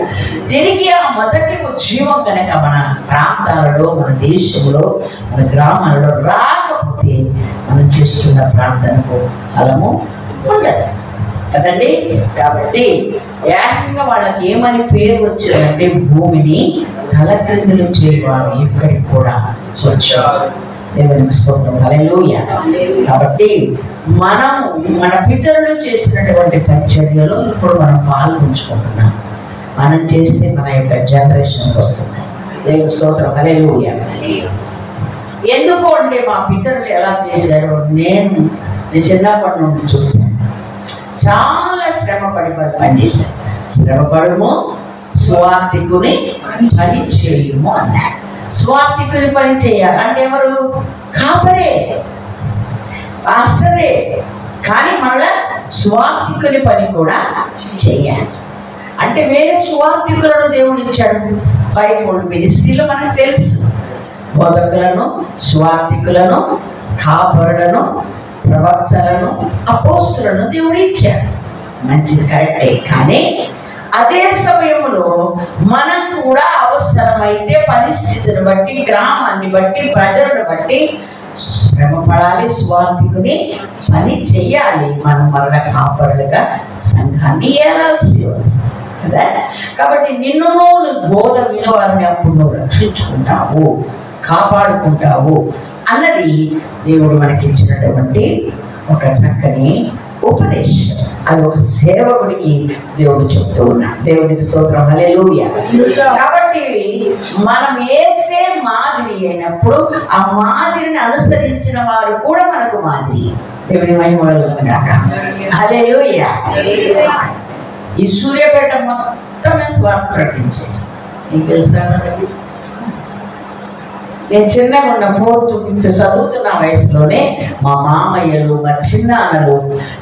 Speaker 1: తిరిగి ఆ మొదటి ఉద్యమం కనుక మన ప్రాంతాలలో, మన దేశంలో, మన గ్రామాలలో రాకపోతే మనం చేస్తున్న ప్రార్థనకు ఫలము ఉండదు కదండి. కాబట్టి ఏకంగా వాళ్ళకి ఏమని పేరు వచ్చిందంటే, భూమిని తలక్రిందులు చేయవారు ఇక్కడికి కూడా వచ్చారు. దేవునికి స్తోత్రం, హల్లెలూయా. కాబట్టి మనం మన పితరులు చేసినటువంటి పరిచర్యలో ఇప్పుడు మనం పాల్గొంచుకుంటున్నాం. మనం చేస్తే మన యొక్క జనరేషన్ వస్తుంది. దేవుని స్తోత్రం, హల్లెలూయా. ఎందుకు అంటే మా పితరులు ఎలా చేశారో నేను చిన్నప్పటి నుండి చూశాను. చాలా శ్రమపడి పనిచేశారు. శ్రమపడము, స్వార్థికుని పని చేయము అన్నాడు. స్వార్థికుని పని చేయాలి అంటే ఎవరు? కాపరే, పాస్టరే. కానీ మళ్ళా స్వార్థికుని పని కూడా చేయాలి. అంటే వేరే స్వార్థికులను దేవుడు ఇచ్చాడు. 5 fold మినిస్ట్రీలో మనకు తెలుసు. బోధకులను, స్వార్థికులను, కాపరులను, ప్రవక్తలను, అపోస్తులను దేవుడు ఇచ్చాడు. మంచిది, కరెక్టే. కానీ అదే సమయంలో మనం కూడా అవసరమైతే పరిస్థితిని బట్టి, గ్రామాన్ని బట్టి, ప్రజలను బట్టి శ్రమ పడాలి, స్వార్థికుని పని చెయ్యాలి. మనం మరలా కాపరులుగా సంఘాన్ని ఏరాల్సి ఉంది కదా. కాబట్టి నిన్ను నువ్వు బోధ వినవాలని అప్పుడు నువ్వు రక్షించుకుంటావు, కాపాడుకుంటావు అన్నది దేవుడు మనకి ఇచ్చినటువంటి ఒక చక్కని ఉపదేశం. అది ఒక సేవకుడికి దేవుడు చెప్తూ ఉన్నాడు. దేవుడికి స్తోత్రం, హల్లెలూయా. కాబట్టి మనం యేసే మాదిరి అయినప్పుడు ఆ మాదిరిని అనుసరించిన వారు కూడా మనకు మాదిరి. దేవుని మహిమ కలుగును గాక, హల్లెలూయా. ఈ సూర్యాపేట మొత్తమే స్వార్థ ప్రకటించేసి నీకు తెలుసా? నేను చిన్నగా ఉన్న 4th 5th చదువుతున్న వయసులోనే మా మామయ్యలు, మా చిన్నాన్నలు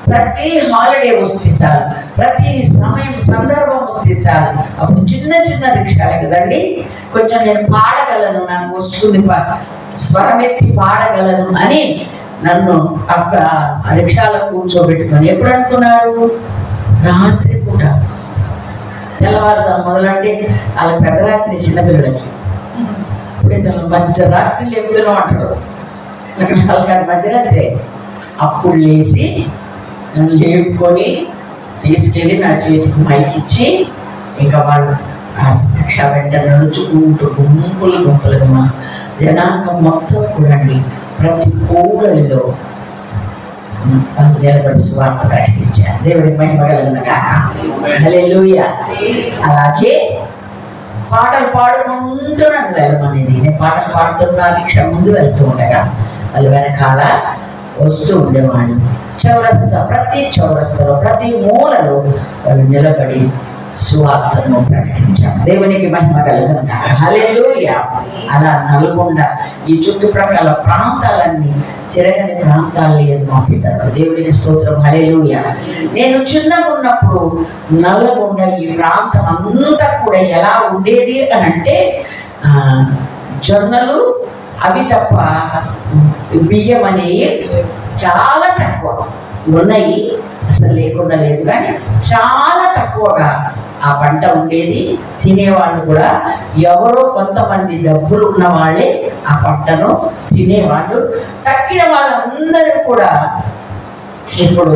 Speaker 1: ప్రతి హాలిడే వస్తే చాలు, ప్రతి సమయం సందర్భం వస్తే చాలు. అప్పుడు చిన్న చిన్న రిక్షాలే కదండి, కొంచెం నేను పాడగలను, నాకు వస్తుంది, స్వరం ఎత్తి పాడగలను అని నన్ను ఆ రిక్షాలో కూర్చోబెట్టుకొని ఎప్పుడు అనుకున్నారు? రాత్రి పూట, తెల్లవారుజాము మొదలంటే వాళ్ళకి పెద్ద రాత్రి, చిన్నపిల్లలకి ఇప్పుడు మధ్యరాత్రి లేపుతున్నాం అంటారు, మధ్యరాత్రి. అప్పుడు లేచి నన్ను లేపుకొని తీసుకెళ్ళి నా చేతికి మైక్ ఇచ్చి ఇంకా వాళ్ళు రిక్షా వెంట నడుచుకుంటూ గుంపులుగా మా జనాంగం మొత్తం కూడా ప్రతి కూడలిలో నిలబడి స్వార్థ ప్రకటించారు. దేవుడి మహిమ కలుగును గాక, హల్లెలూయా. అలాగే పాటలు పాడుకుంటూ నన్ను వెళ్ళమనేది. నేను పాటలు పాడుతున్నా రిక్ష ముందు వెళ్తూ ఉండగా వాళ్ళు వెనకాల వస్తూ ఉండేవాళ్ళు. ప్రతి చౌరస్తలో ప్రతి మూలలో వాళ్ళు నిలబడి సువార్తను ప్రకటించారు. దేవునికి మహిమ కలుగును గాక, హల్లెలూయా. అలా నల్గొండ ఈ చుట్టుప్రక్కల ప్రాంతాలన్నీ తిరగని ప్రాంతాలు లేదు మా పిల్లలు. దేవునికి స్తోత్రం, హల్లెలూయా. నేను చిన్నగా ఉన్నప్పుడు నల్లగొండ ఈ ప్రాంతం అంతా కూడా ఎలా ఉండేది అని అంటే జొన్నలు అవి తప్ప బియ్యం అనేవి చాలా తక్కువ ఉన్నాయి, అసలు లేకుండా లేదు, కానీ చాలా తక్కువగా ఆ పంట ఉండేది. తినేవాళ్ళు కూడా ఎవరో కొంతమంది డబ్బులు ఉన్న వాళ్ళే ఆ పంటను తినేవాళ్ళు. తక్కిన వాళ్ళందరూ కూడా ఇప్పుడు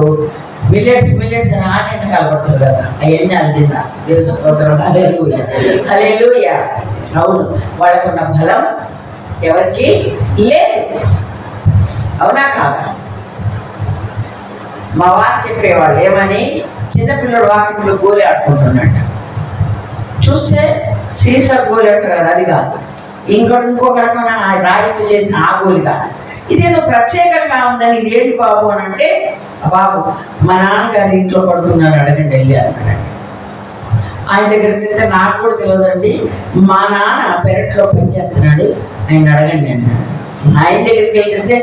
Speaker 1: మిల్లెట్స్ అని ఆనెంట్ కలపడుతుంది కదా, అవన్నీ అది తిన్నా. దేవుని స్తోత్రం, హల్లెలూయా, హల్లెలూయా. అవును, వాళ్ళకున్న బలం ఎవరికి లేదు, అవునా కాదా? మా వారు చెప్పేవాళ్ళు ఏమని, చిన్నపిల్లడు వాకిట్లో గోలి ఆడుకుంటున్నట్ట, చూస్తే సీసా గోలి అంటారు కదా, అది కాదు, ఇంకొక రకమైన రాయితో చేసిన ఆ గోలి కాదు, ఇదేదో ప్రత్యేకంగా ఉందని. ఇది ఏంటి బాబు అని అంటే, బాబు మా నాన్నగారు ఇంట్లో పడుకున్నారు, అడగండి వెళ్ళి అన్నాడు. ఆయన దగ్గరికి వెళ్తే నాకు కూడా తెలియదండి, మా నాన్న పెరట్లో పని చేస్తున్నాడు, ఆయన అడగండి అన్నాడు. ఆయన దగ్గరికి వెళ్తే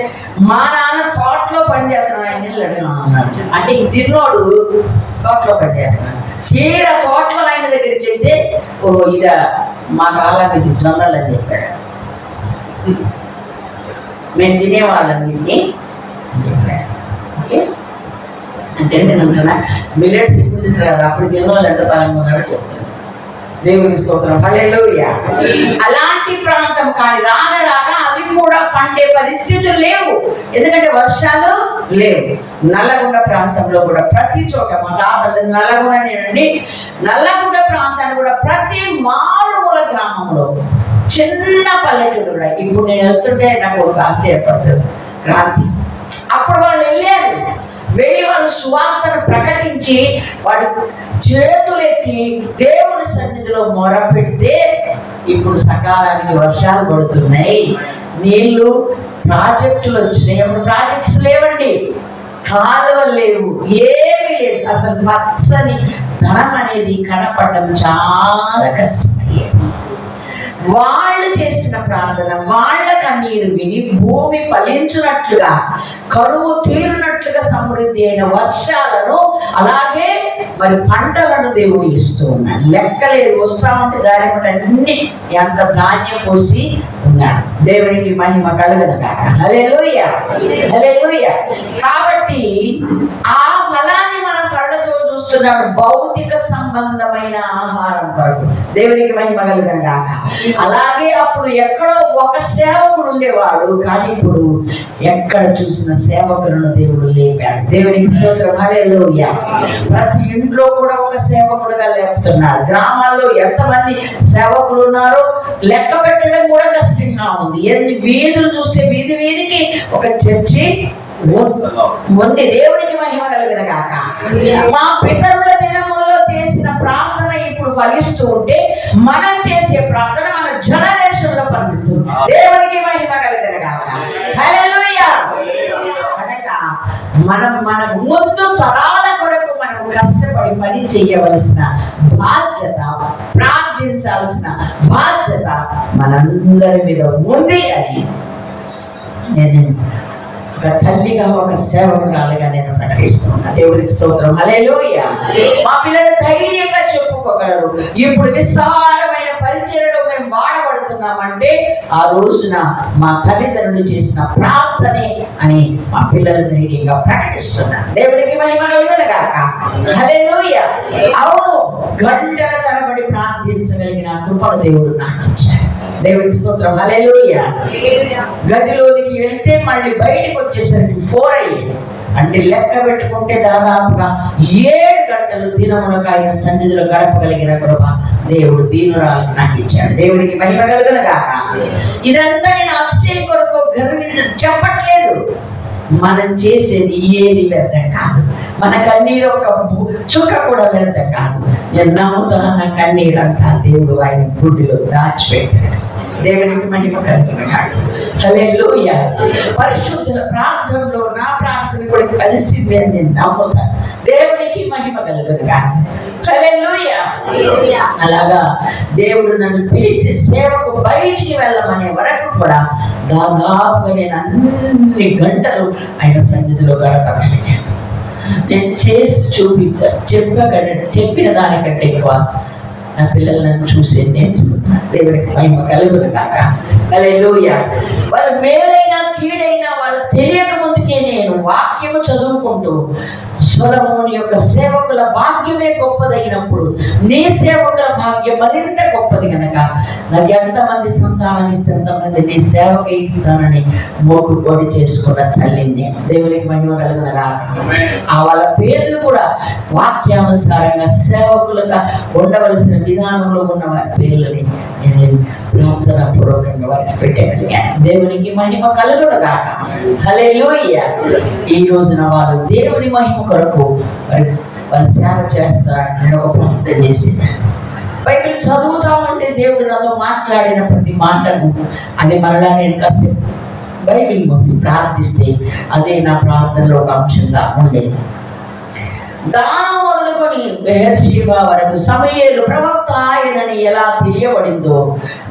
Speaker 1: మా నాన్న తోటలో పని చేస్తున్నాడు, ఆయన అడిగినాడు. అంటే ఈ తిన్నోడు తోటలో పని చేస్తున్నాడు. తీరా తోటలో ఆయన దగ్గరికి వెళ్తే, ఓ ఇద మా కాలానికి జొన్నలు అని చెప్పాడు, మేము తినేవాళ్ళం వీటిని అని చెప్పాడు. ఓకే అంటే నేను అంటున్నా, మిల్లెట్స్ ఇప్పుడు తింటారు కదా, అప్పుడు తిన్న వాళ్ళు ఎంత బలంగా ఉన్నారో చెప్తాను. దేవుని స్తోత్రం, హల్లెలూయా. అలాంటి ప్రాంతం కానీ రాగా అవి కూడా పండే పరిస్థితులు లేవు, ఎందుకంటే వర్షాలు లేవు. నల్లగొండ ప్రాంతంలో కూడా ప్రతి చోట, మా తాతలు నల్లగొండ నుండి నల్లగొండ ప్రాంతాన్ని కూడా ప్రతి మారుమూల గ్రామంలో చిన్న పల్లెటూరు కూడా, ఇప్పుడు నేను వెళ్తుంటే నాకు ఒక ఆశ ఏర్పడుతుంది, క్రాంతి. అప్పుడు వాళ్ళు వెళ్ళారు, వెళ్ళి వాళ్ళు సువార్తను ప్రకటించి వాడు చేతులెత్తి దేవుని సన్నిధిలో మొరపెడితే ఇప్పుడు సకాలానికి వర్షాలు పడుతున్నాయి, నీళ్లు, ప్రాజెక్టులు వచ్చినాయి. అప్పుడు ప్రాజెక్ట్స్ లేవండి, కాలువలు లేవు, ఏమీ లేదు, అసలు పచ్చని ధనం అనేది కనపడడం చాలా కష్టమయ్యేది. వాళ్ళు చేసిన ప్రార్థన, వాళ్ళ కన్నీరు విని భూమి ఫలించినట్లుగా, కరువు తీరినట్లుగా సమృద్ధి అయిన వర్షాలను, అలాగే మరి పంటలను దేవుడు ఇస్తూ ఉన్నాడు. లెక్కలేదు, వస్తా ఉంటే దాని అన్ని ఎంత ధాన్యం పోసి ఉన్నాడు. దేవునికి మహిమ కలుగును గాక, హల్లెలూయా, హల్లెలూయా. కాబట్టి ఆ ఫలాన్ని మనం కళ్ళతో చూస్తూ వస్తున్నాడు భౌతిక సంబంధమైన ఆహారం కొరకు. దేవునికి మహిమ కలుగును గాక. అలాగే అప్పుడు ఎక్కడో ఒక సేవకుడు ఉండేవాడు, కానీ ఇప్పుడు ఎక్కడ చూసిన సేవకులను దేవుడు లేపాడు. దేవునికి స్తోత్రం. హల్లెలూయా. ప్రతి ఇంట్లో కూడా ఒక సేవకుడుగా లేపుతున్నాడు. గ్రామాల్లో ఎంతమంది సేవకులు ఉన్నారో లెక్క పెట్టడం కూడా కష్టంగా ఉంది. ఎన్ని వీధులు చూస్తే వీధి వీధికి ఒక చర్చి ఉంది. దేవునికి మహిమ కలుగును గాక. మా పితరుల దినములో చేసిన ప్రార్థన ఇప్పుడు ఫలిస్తూ ఉంటే మనం చేసే ప్రార్థన మన జనరేషన్ లో ఫలిస్తుంది. దేవునికి మహిమ కలుగును గాక. హల్లెలూయా. అనగా మనం మన ముందు తరాల కొరకు మనం కష్టపడి పని చేయవలసిన బాధ్యత, ప్రార్థించాల్సిన బాధ్యత మనందరి మీద ఉంది అని నేను ఒక తల్లిగా, ఒక సేవకురాలుగా నేను ప్రకటిస్తున్నా. దేవుడికి స్తోత్రం. హల్లెలూయా. మా పిల్లలు ధైర్యంగా చెప్పుకోగలరు. ఇప్పుడు విస్తారమైన పరిచర్యలో మేము వాడబడుతున్నామంటే ఆ రోజున మా తల్లిదండ్రులు చేసిన ప్రార్థనే అని మా పిల్లలు ధైర్యంగా ప్రకటిస్తున్నారు. దేవుడికి మహిమ కలుగును గాక. హల్లెలూయా. అవును, గంటల తరబడి ప్రార్థించగలిగిన కృపను దేవుడు నాకు ఇచ్చాడు. దేవుడికి స్తోత్రం. హల్లెలూయా. గదిలోనికి వెళ్తే మళ్ళీ బయటకు వచ్చేసరికి 4 అయ్యేది. అంటే లెక్క పెట్టుకుంటే దాదాపుగా 7 గంటలు దినమునకు ఆయన సన్నిధిలో గడపగలిగిన కృప దేవుడు దీనురాలు నాకు ఇచ్చాడు. దేవుడికి మహిమ కలుగును గాక. ఇదంతా నేను అతిశయం కొరకు చెప్పట్లేదు. మనం చేసేది ఏది వ్యర్థం కాదు. మన కన్నీరు ఒక చుక్క కూడా వ్యర్థం కాదు. నేను నమ్ముతున్నా, నా కన్నీరు అంతా దేవుడు ఆయన గుడ్డిలో దాచిపెట్టాడు. దేవునికి మహిమ కలుగును గాక. హల్లెలూయా. పరిశుద్ధుల ప్రార్థనలో నా ప్రార్థన కూడా కలిసింది అని నేను నమ్ముతాను. దేవునికి మహిమ కలుగును గాక. హల్లెలూయా. అలాగా దేవుడు నన్ను పిలిచి సేవకు బయటికి వెళ్ళమనే వరకు కూడా దాదాపుగా నేను అన్ని గంటలు ఆయన సన్నిధిలో గడపగలిగాను. నేను చేసి చూపించాను. చెప్పిన దానికంటే ఎక్కువ నా పిల్లలు నన్ను చూసి నేర్చుకున్నాను. దేవుడికి మహిమ కలుగును గాక. హల్లెలూయా. వాళ్ళు మేలైనా కీడైనా వాళ్ళు తెలియక ముందుకే నేను వాక్యము చదువుకుంటూ సొలొమోను యొక్క సేవకుల భాగ్యమే గొప్పదైనప్పుడు నీ సేవకుల భాగ్యం మరింత గొప్పది కనుక నాకు ఎంతమంది సంతానం ఇస్తే ఎంతమంది నీ సేవకే ఇస్తానని మొక్కుకొని చేసుకున్న తల్లిని. దేవునికి మహిమ కలుగును గాక. ఆ వాళ్ళ పేర్లు కూడా వాక్యానుసారంగా సేవకులుగా ఉండవలసిన విధానంలో ఉన్న వారి పేర్లని నేను ప్రార్థన పూర్వకంగా వారికి పెట్టగలిగాను. దేవునికి మహిమ కలుగును గాక. హల్లెలూయా. ఈ రోజున వారు దేవుని మహిమ కొరకు వారు సేవ చేస్తారని ఒక ప్రార్థన చేసింది. బైబిల్ చదువుతా ఉంటే దేవుడు నాతో మాట్లాడిన ప్రతి మాటను అది మరలా నేను కాసేపు బైబిల్ మోసి ప్రార్థిస్తే అదే నా ప్రార్థనలో ఒక అంశంగా ఉండేది. దానం మొదలుకొని బెహర్షెబా వరకు సమూయేలు ప్రవక్త ఆయనని ఎలా తెలియబడిందో,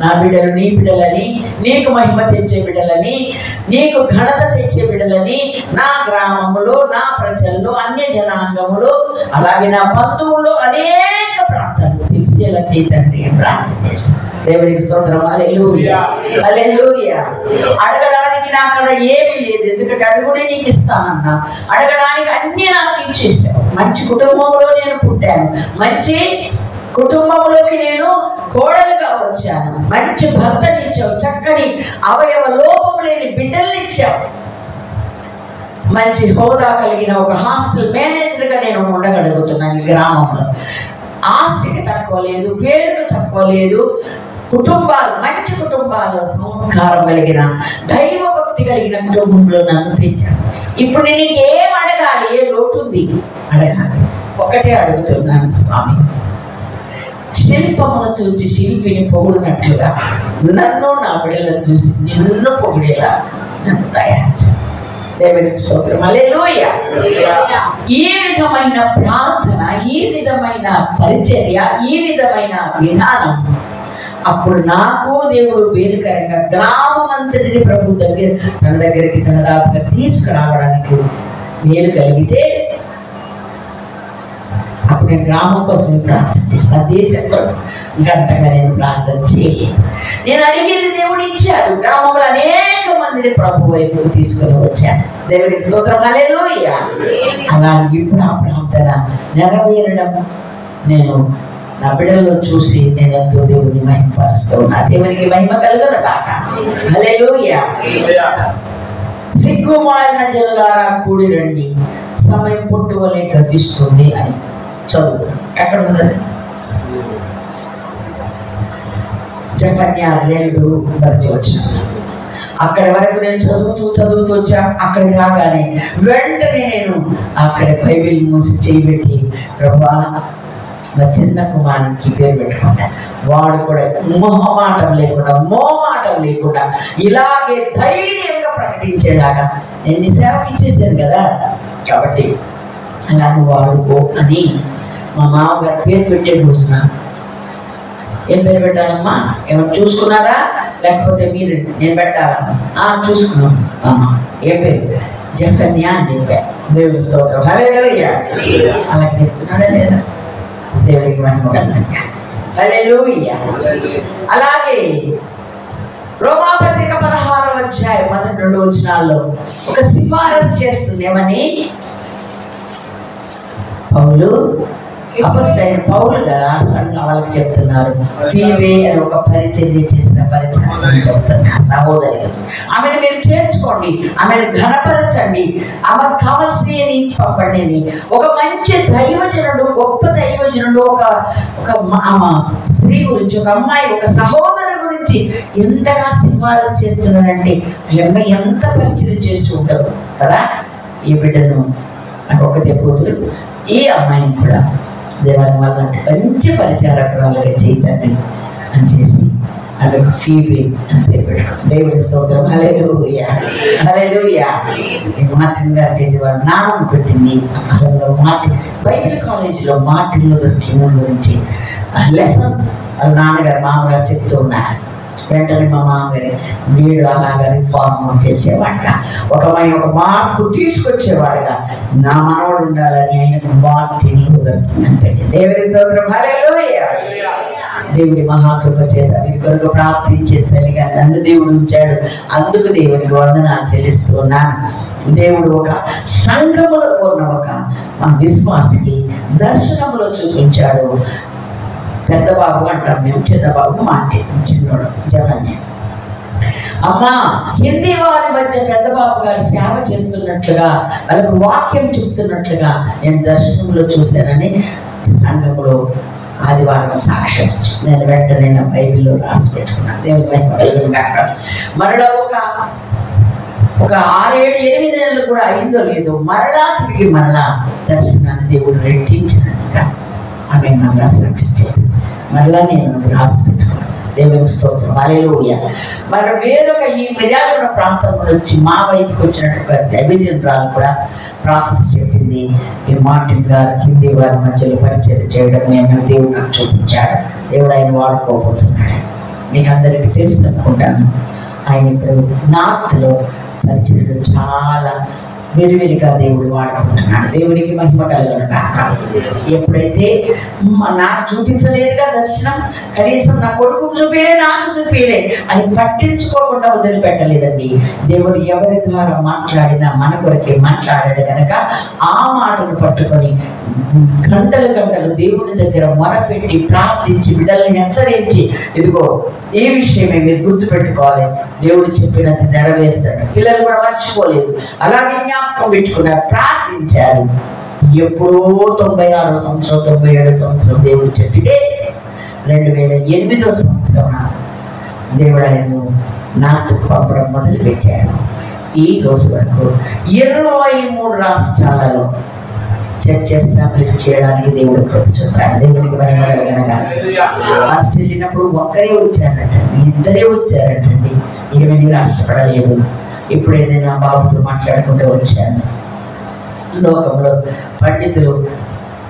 Speaker 1: నా బిడ్డలు నీ బిడ్డలని, నీకు మహిమ తెచ్చే బిడ్డలని, నీకు ఘనత తెచ్చే బిడ్డలని, నా గ్రామంలో, నా ప్రజల్లో, అన్య జనాంగములో, అలాగే నా బంధువుల్లో అనేక ప్రాంతాలు తెలిసేలా చేయతండి ప్రార్థన చేస్తాను. దేవునికి స్తోత్రం. హల్లెలూయా. హల్లెలూయా. అడగడానికి నా అక్కడ ఏమీ లేదు, ఎందుకంటే అడుగుడే నీకు ఇస్తానన్నా. అడగడానికి అన్ని నాకు ఇచ్చేసావు. మంచి కుటుంబంలో నేను పుట్టాను, మంచి కుటుంబంలోకి నేను కోడలుగా వచ్చాను, మంచి భర్తనిచ్చావు, చక్కని అవయవ లోపం లేని బిడ్డల్నిచ్చావు, మంచి హోదా కలిగిన ఒక హాస్టల్ మేనేజర్గా నేను ఉండగలుగుతున్నాను ఈ గ్రామంలో. ఆస్తికి తక్కువ లేదు, పేరుకు తక్కువ లేదు. కుటుంబాలు, మంచి కుటుంబాల్లో సంస్కారం కలిగిన, దైవ భక్తి కలిగిన కుటుంబంలో నన్ను పెంచాను. ఇప్పుడు నేను ఏం అడగాలి? ఏ లోటు ఉంది అడగాలి. ఒకటే అడుగుతున్నాను, స్వామి, శిల్పమును చూసి శిల్పిని పొగుడునట్లుగా నన్ను నా బిడ్డలను చూసి నిన్ను పొగిడేలా నన్ను తయారు చేయి. దేవునికి స్తోత్రం. హల్లెలూయా. ఈ విధమైన ప్రార్థన, ఈ విధమైన పరిచర్య, ఈ విధమైన విధానం అప్పుడు నాకు దేవుడు వేలుకరంగా గ్రామం అంతటిని ప్రభు తన దగ్గరికి దాదాపుగా తీసుకురావడానికి మేలు కలిగితే అప్పుడు నేను గ్రామం కోసం ప్రార్థన చేస్తాను, దేశం కొరకు గంటగా నేను ప్రార్థన చేయలేదు. నేను అడిగేది దేవుడు ఇచ్చాడు. గ్రామంలో అనేక మందిని ప్రభు వైపు తీసుకొని వచ్చాను. దేవుడికి స్తోత్రం, హల్లెలూయా. అలా ఇప్పుడు ఆ ప్రార్థన నెరవేరడం నేను నా బిడ్డల్లో చూసి నేను ఎంతో దేవుని మహిమపరుస్తూ ఉన్నా. దేవునికి మహిమ కలుగును గాక, హల్లెలూయా. సిగ్గుమాలిన జనులారా కూడి రండి, సమయం పుట్టువలే గతిస్తుంది అని చదువు. ఎక్కడ ఉన్నది? జకన్యా 2 వచ్చిన అక్కడి వరకు నేను చదువుతూ వచ్చా. అక్కడికి రాగానే వెంటనే నేను అక్కడ బైబిల్ మూసి చేయబెట్టి, ప్రభువా నా చిన్న కుమారునికి పేరు పెట్టుకుంటా, వాడు కూడా మోమాటం లేకుండా ఇలాగే ధైర్యంగా ప్రకటించేలాగా నేను ఈ సేవకి ఇచ్చేసాను కదా, కాబట్టి అలా నువ్వు వాడుకో అని మా మామగారు పేరు పెట్టే రోజున. ఏం పేరు పెట్టాలమ్మా? ఏమైనా చూసుకున్నారా లేకపోతే మీరు? నేను పెట్టాలమ్మా. చూసుకున్నాం. ఏ పేరు? జకన్య అని చెప్పారు. దేవుని స్తోత్రం, హల్లెలూయా. అలా చెప్తున్నాడా లేదా? దేవునికి మహిమ కలుగును, హల్లెలూయా. అలాగే రోమాపత్రిక 16వ అధ్యాయం 1-2 వచనాల్లో ఒక సిఫారసు చేస్తుంది. ఏమని? అపొస్తలుడైన పౌలు గారు సంఘం వాళ్ళకి చెప్తున్నారు. ఫీబే అని ఒక పరిచర్య చేసిన పరిచయం చెప్తున్నారు. సహోదరి, ఆమెను మీరు చేర్చుకోండి, ఆమెను ఘనపరచండి, ఆమెకు కావలసినవి పంపండి. ఒక మంచి దైవజనుడు, గొప్ప దైవజనుడు ఒక స్త్రీ గురించి, ఒక అమ్మాయి, ఒక సహోదరు గురించి ఎంతగా సిఫారసు చేస్తున్నారంటే అమ్మాయి ఎంత పరిచయం చేస్తూ ఉంటారు కదా. ఈ బిడ్డను నాకు ఒకతే కూతురు, ఈ అమ్మాయిని కూడా దేవాలయం వాళ్ళంటే మంచి పరిచారకురాలుగా చేయదండి అని చేసి ఆమెకు ఫీబే అని పేరు పెట్టుకోండి. దేవుడి స్తోత్రం, హల్లెలూయా, హల్లెలూయా. మార్టిన్ గారికి వాళ్ళ నామం పెట్టింది. ఆ కాలంలో బైబిల్ కాలేజీలో మార్టిన్ లూథర్ కింగ్ గురించి లెసన్ వాళ్ళ నాన్నగారు మామగారు చెప్తూ ఉన్నారు. వెంటనే మా మామగారి వీడు అలాగా రిఫార్మ్ చేసేవాడుగా, ఒక మార్పు తీసుకొచ్చేవాడుగా నా మనవడు ఉండాలని ఆయనకు మార్టిన్ లూథర్ కింగ్ అని పెట్టి. దేవుడి స్తోత్రం, హల్లెలూయా. దేవుడి మహాకృప చేత వీరి కొరకు ప్రార్థించే తల్లిగా నన్ను దేవుడు ఉంచాడు. అందుకు దేవునికి వందనాలు చెల్లిస్తున్నాను. దేవుడు ఒక సంఘములో ఉన్న ఒక మా విశ్వాసికి దర్శనములో చూపించాడు. పెద్ద బాబు అంటాం మేము, చిన్న బాబు చిన్నోడు జగన్య. అమ్మా, హిందీ వారి మధ్య పెద్ద బాబు గారు సేవ చేస్తున్నట్లుగా, వాళ్ళకు వాక్యం చెప్తున్నట్లుగా నేను దర్శనంలో చూశానని సంఘంలో ఆదివారం సాక్ష్యం నేను వెంటనే నా బైబిల్లో రాసి పెట్టుకున్నాను. దేవుని మరలా ఒక 6-7 నెలలు కూడా అయిందో లేదో తిరిగి దర్శనాన్ని దేవుడు రెట్టించినట్టుగా ఆమె మరలా సాక్షించారు. మరలా నేను రాసి పెట్టుకున్నాను. దేవుని స్తోత్రం, హల్లెలూయా. మరి వేరొక ఈ మిర్యాలగూడ ప్రాంతం నుంచి మా వైపుకి వచ్చినట్టు దైవజనురాలు కూడా ప్రాఫెస్ చెప్పింది. ఈ మార్టిన్ గారు హిందీ వారి మధ్యలో పరిచయం చేయడం నేను దేవుడు నాకు చూపించాడు. దేవుడు ఆయన వాడుకోబోతున్నాడు. మీకు అందరికీ తెలుసు అనుకుంటాను. ఆయన ఇప్పుడు నార్త్లో పరిచయం చాలా విరివిరిగా దేవుడు వాడుకుంటున్నాడు. దేవునికి మహిమ కలుగును గాక. ఎప్పుడైతే నాకు చూపించలేదుగా దర్శనం, కనీసం నా కొడుకు చూపేలే, నాకు చూపేలే అని పట్టించుకోకుండా వదిలిపెట్టలేదండి. దేవుడు ఎవరి ద్వారా మాట్లాడినా మన కొరకే మాట్లాడాడు కనుక ఆ మాటను పట్టుకొని గంటలు దేవుని దగ్గర మొరపెట్టి ప్రార్థించి బిడ్డల్ని హెచ్చరించి, ఇదిగో ఏ విషయమే మీరు గుర్తుపెట్టుకోవాలి, దేవుడు చెప్పినది నెరవేరుతాడు. పిల్లలు కూడా మర్చిపోలేదు, అలాగే జ్ఞాపకం పెట్టుకున్నారు, ప్రార్థించారు. ఎప్పుడో 96వ సంవత్సరం 97వ సంవత్సరం దేవుడు చెప్పితే 2008వ సంవత్సరం దేవుడు ఆయనను నార్త్కు పంపడం మొదలు పెట్టాడు. ఈ రోజు వరకు 23 రాష్ట్రాలలో చర్చ్ ఎస్టాబ్లిష్ చేయడానికి దేవుడు కృప చూపాడు. దేవుడికి మహిమ. ఫస్ట్ వెళ్ళినప్పుడు ఒక్కరే వచ్చారటండి, ఇద్దరే వచ్చారటండి. 20 రాష్ట్రపడలేదు. ఇప్పుడైతే నా బాబుతో మాట్లాడుకుంటూ వచ్చాను. లోకంలో పండితులు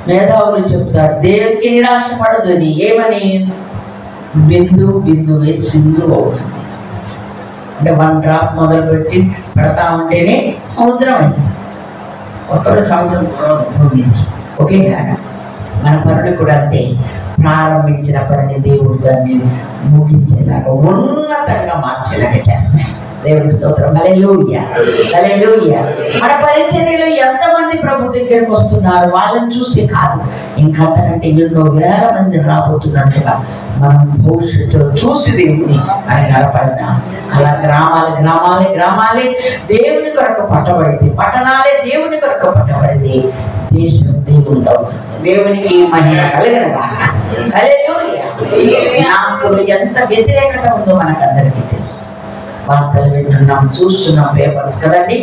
Speaker 1: మేధావులు చెప్తారు, దేవునికి నిరాశ పడదు అని. ఏమని? బిందువే సింధు అవుతుంది. అంటే 1 డ్రాప్ మొదలుపెట్టి పడతా ఉంటేనే సముద్రం అయింది. ఒకడు సముద్రం భూమికి ఒకే మన పనులు కూడా అంతే. ప్రారంభించిన పనిని దేవుడు దాన్ని ముగించేలాగా ఉన్నతంగా మార్చేలాగా చేస్తాయి. దేవుని స్తోత్రం. హల్లెలూయా, హల్లెలూయా. మన పరిచర్యలో ఎంతమంది ప్రభు దగ్గరికి వస్తున్నారు వాళ్ళని చూసి కాదు, ఇంకా అంతకంటే ఎన్నో వేల మంది రాబోతున్నట్లుగా మనం భవిష్యత్తులో చూసి దేవుని అని కనపడతాం. అలా గ్రామాలే దేవుని కొరకు పట్టబడింది, పట్టణాలే దేవుని కొరకు పట్టబడింది, దేశం దేవుని అవుతుంది. దేవునికి మహిమ కలుగునుగాక. హల్లెలూయా. నాకులో ఎంత వ్యతిరేకత ఉందో మనకందరికీ తెలుసు. వార్తలు వింటున్నాం, చూస్తున్నాం, పేపర్స్ కదండి.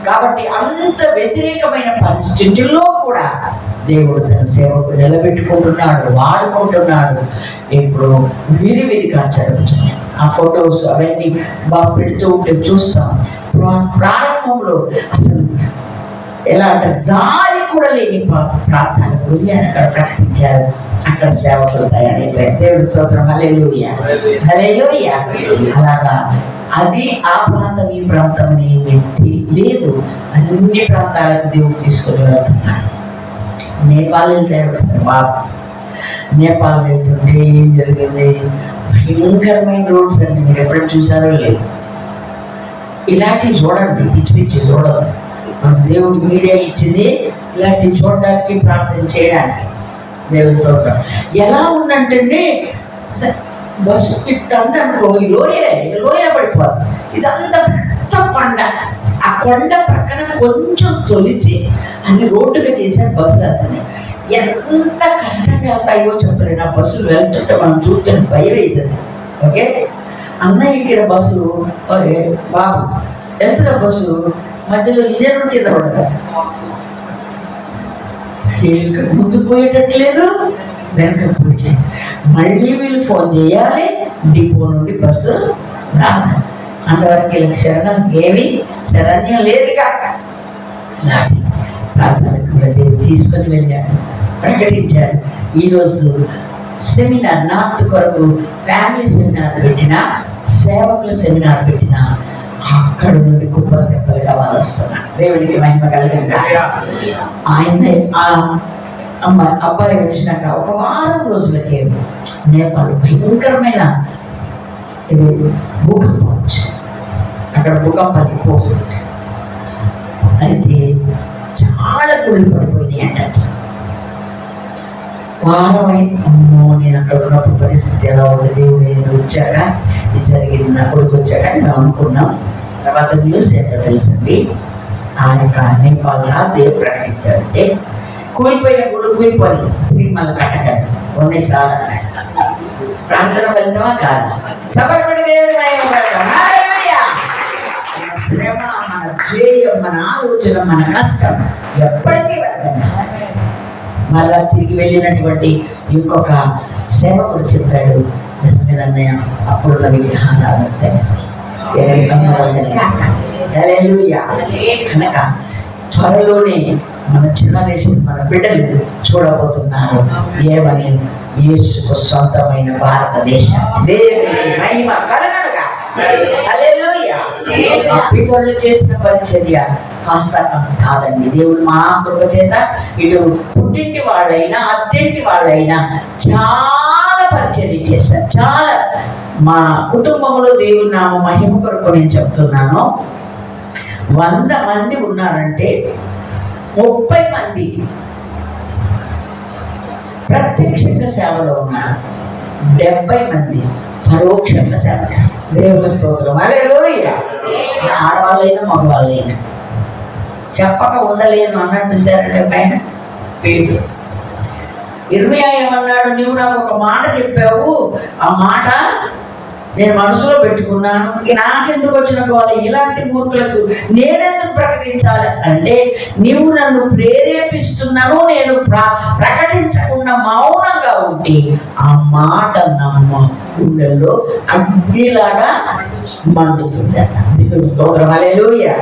Speaker 1: కాబట్టి అంత వ్యతిరేకమైన పరిస్థితుల్లో కూడా దేవుడు తన సేవకు నిలబెట్టుకుంటున్నాడు, వాడుకుంటున్నాడు. ఇప్పుడు విరివిరిగా జరుగుతున్నాయి. ఆ ఫొటోస్ అవన్నీ బాగా పెడుతూ ఉంటే చూస్తాం. ప్రారంభంలో అసలు ఎలా అంటే దారి కూడా లేని ప్రాంతాలకు వెళ్ళి అక్కడ ప్రకటించారు. అక్కడ సేవకులు తయారైపోయారు. దేవుడి స్తోత్రం. హల్లెలూయా, హల్లెలూయా. అలాగా అది ఆ ప్రాంతం ఈ ప్రాంతం ఏమి లేదు, అన్ని ప్రాంతాలకు దేవుడు తీసుకొని వెళ్తున్నాడు. నేపాల్ వెళ్తే బాబు, నేపాల్ వెళ్తుంటే ఏం జరిగింది? భయంకరమైన రోడ్స్ అండి. మీరు ఎప్పుడు చూసారో లేదు. ఇలాంటివి చూడండి, పిచ్చి పిచ్చి చూడదు. మన దేవుడు మీడియా ఇచ్చింది ఇలాంటివి చూడడానికి, ప్రార్థన చేయడానికి. దేవుడి స్తోత్రం. ఎలా ఉందంటే బస్సు ఇట్టందనుకో ఈ లోయ పడిపోతుంది. ఇదంతా పెద్ద కొండ. ఆ కొండ పక్కన కొంచెం తొలిచి అది రోడ్డుగా చేశారు బస్సులు వెళ్తున్నాయి. ఎంత కష్టంగా వెళ్తాయో చెప్పలేను. ఆ బస్సులు వెళ్తుంటే మనం చూస్తుంటే భయం అవుతుంది. ఓకే, అన్నయ్య ఎక్కిన బస్సు, బాబు వెళ్తున్న బస్సు మధ్యలో ఇంజన్ కింద పడదు. ముందు పోయేటట్టు లేదు, వెనక పోయేటట్టు. మళ్ళీ వీళ్ళు ఫోన్ చేయాలి, డిపో నుండి బస్సు రాదు. అంతవరకు వీళ్ళకి శరణం ఏమి శరణ్యం లేదుగా. ప్రార్థనకు కూడా దేవుడు తీసుకొని వెళ్ళాడు, ప్రకటించాడు. ఈరోజు సెమినార్ నార్త్ కొరకు ఫ్యామిలీ సెమినార్ పెట్టినా, సేవకుల సెమినార్ పెట్టినా అక్కడ నుండి కుప్పలు తెప్పలుగా వాళ్ళు వస్తున్నారు. దేవుడికి మహిమ కలిగిన ఆయన అబ్బాయి వచ్చినాక ఒక వారం రోజులకి నేపాల్ భయంకరమైన భూకంపం వచ్చింది. అక్కడ భూకంపాలు ఎక్కువ వస్తుంది. అయితే చాలా గుళ్ళు పడిపోయినాయి అంటే వారమై అమ్మో నేను అక్కడ ఉన్నప్పుడు పరిస్థితి ఎలా ఉంది, దేవుడు నేను వచ్చాక ఇది జరిగింది, నా కొడుకు వచ్చాక మేము అనుకున్నాం. తర్వాత న్యూస్ ఏంటో తెలుసండి, ఆ యొక్క నేపాల్ రాజు ఏం ప్రకటించాడంటే కూలిపోయిన గుళ్ళు కూలిపోయి తిరిగి మళ్ళీ కట్టకండి, ఉన్నాయి సార్ అన్నాడు. ప్రాంతం వెళ్తామా కాదు. సపరపడి దేవుడు శ్రమ, మన జయం, మన ఆలోచన, మన కష్టం ఎప్పటికీ వెళ్తాం. మళ్ళా తిరిగి వెళ్ళినటువంటి ఇంకొక సేవకుడు చెప్పాడు, నిజమేనన్నయ్య అప్పుడున్న విగ్రహాలు కనుక త్వరలోనే మన జనరేషన్, మన బిడ్డలు చూడబోతున్నారు ఏమని, యేసుకు సొంతమైన భారతదేశం. దేవునికి మహిమ కలగనుగా. హల్లెలూయా. పితరులు చేసిన పరిచర్య కాస్త కాదండి. దేవుడు మా కృప చేత ఇటు పుట్టింటి వాళ్ళైనా అత్తింటి వాళ్ళైనా చాలా పరిచర్య చేశారు. చాలా మా కుటుంబంలో దేవుని నామ మహిమ కొరకు నేను చెప్తున్నాను. 100 మంది ఉన్నారంటే 30 మంది ప్రత్యక్షంగా సేవలో ఉన్నారు, 70 మంది పరోక్షంగా సేవ చేస్తారు. దేవుని స్తోత్రం. హల్లెలూయా. ఆడవాళ్ళైనా మగవాళ్ళైనా చెప్పక ఉండలేను అన్నట్టు చూశారంటే పైన పేతురు. ఇర్మియా ఏమన్నాడు, నీవు నాకు ఒక మాట చెప్పావు, ఆ మాట నేను మనసులో పెట్టుకున్నాను, నాకెందుకు వచ్చిన గోల, ఇలాంటి మూర్ఖులకు నేనెందుకు ప్రకటించాలి అంటే, నీవు నన్ను ప్రేరేపిస్తున్నాను, నేను ప్రకటించకుండా మౌనంగా ఉంటే ఆ మాట నమ్మ గుండెల్లో అగ్నిలాగా మండుతుంది అన్న. దేవుని స్తోత్రం. హల్లెలూయా.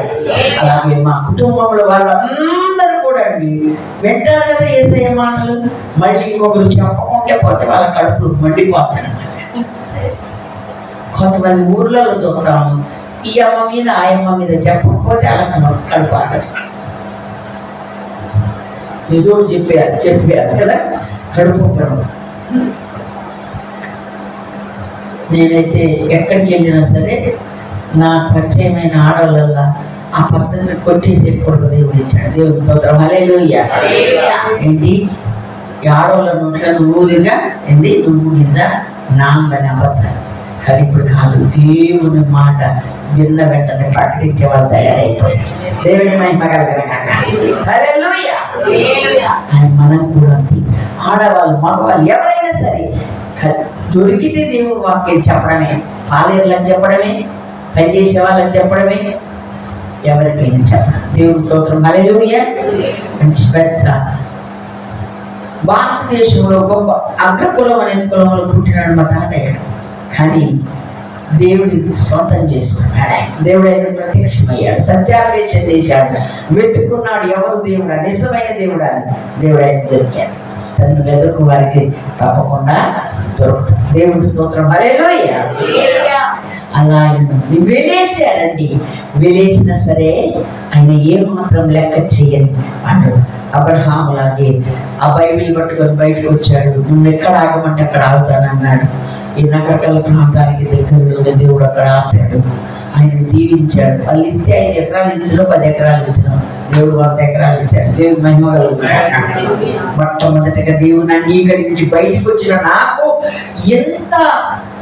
Speaker 1: అలాగే మా కుటుంబంలో వాళ్ళందరూ కూడా అండి వింటారు కదా యేసయ్య మాటలు, మళ్ళీ ఇంకొకరు చెప్పకుంటే పోతే వాళ్ళ కడుపులు మండిపోతారు. కొంతమంది ఊర్లలో చూస్తాము, ఈ అమ్మ మీద ఆ అమ్మ మీద చెప్పకపోతే అలా కడుపు ఆగదు. నిజోడు చెప్పారు కదా, కడుపుబ్బరం. నేనైతే ఎక్కడికి వెళ్ళినా సరే నా పరిచయమైన ఆడవాళ్ళ ఆ పద్ధతిని కొట్టేసేయకూడదు. దేవుడు ఇచ్చాడు. దేవుడి స్తోత్రం. హల్లెలూయా. ఏంటి ఈ ఆడవాళ్ళ నోట్లను ఊరిగా ఏంది నువ్వు నిజ నాంగని అబద్ధాలు. కానీ ఇప్పుడు కాదు, దేవుని మాట విన్న వెంటనే ప్రకటించే వాళ్ళు తయారైపోయారు. దేవుని మహిమ కలగనగాక. హల్లెలూయా. అని మనం కూడా అంతే. ఆడవాళ్ళు మగవాళ్ళు ఎవరైనా సరే దొరికితే దేవుని వాక్యం చెప్పడమే, పాలేరులని చెప్పడమే, పనిచేసే వాళ్ళని చెప్పడమే, ఎవరికైనా చెప్పడం. దేవుని స్తోత్రం. హల్లెలూయా. మంచి పెద్ద భారతదేశంలో గొప్ప అగ్రకులం అనే కులంలో పుట్టినాడు మా తాతయ్య. కానీ దేవుడి సొంతం చేసుకున్నాడు. దేవుడు ఆయన ప్రత్యక్షమయ్యాడు, సత్యాన్వేషణ చేశాడు, వెతుక్కున్నాడు ఎవరు దేవుడా, నిజమైన దేవుడా. దేవుడు ఆయన దొరికాడు. తను వెతుకు వారికి తప్పకుండా దొరుకుతుంది. దేవుడి స్తోత్రం. హల్లెలూయా. అలా వెలేసారండి. వెలేసినా సరే ఆయన ఏమాత్రం లెక్క చేయని అంటాడు. అబ్రహాము లాగే ఆ బైబిల్ పట్టుకొని బయటకు వచ్చాడు. నువ్వు ఎక్కడ ఆగమంటే అక్కడ ఆగుతానన్నాడు. ఈ నగరకల ప్రాంతానికి దగ్గరలో దేవుడు అక్కడ ఆపాడు. ఆయన దీవించాడు. వాళ్ళు ఇస్తే 5 ఎకరాలు ఇచ్చిన 10 ఎకరాలు ఇచ్చిన దేవుడు 100 ఎకరాలు ఇచ్చాడు. దేవుడు మహిమ కలుగుతాడు. మొట్టమొదటిగా దేవుని అంగీకరించి బయటకు వచ్చిన నాకు ఎంత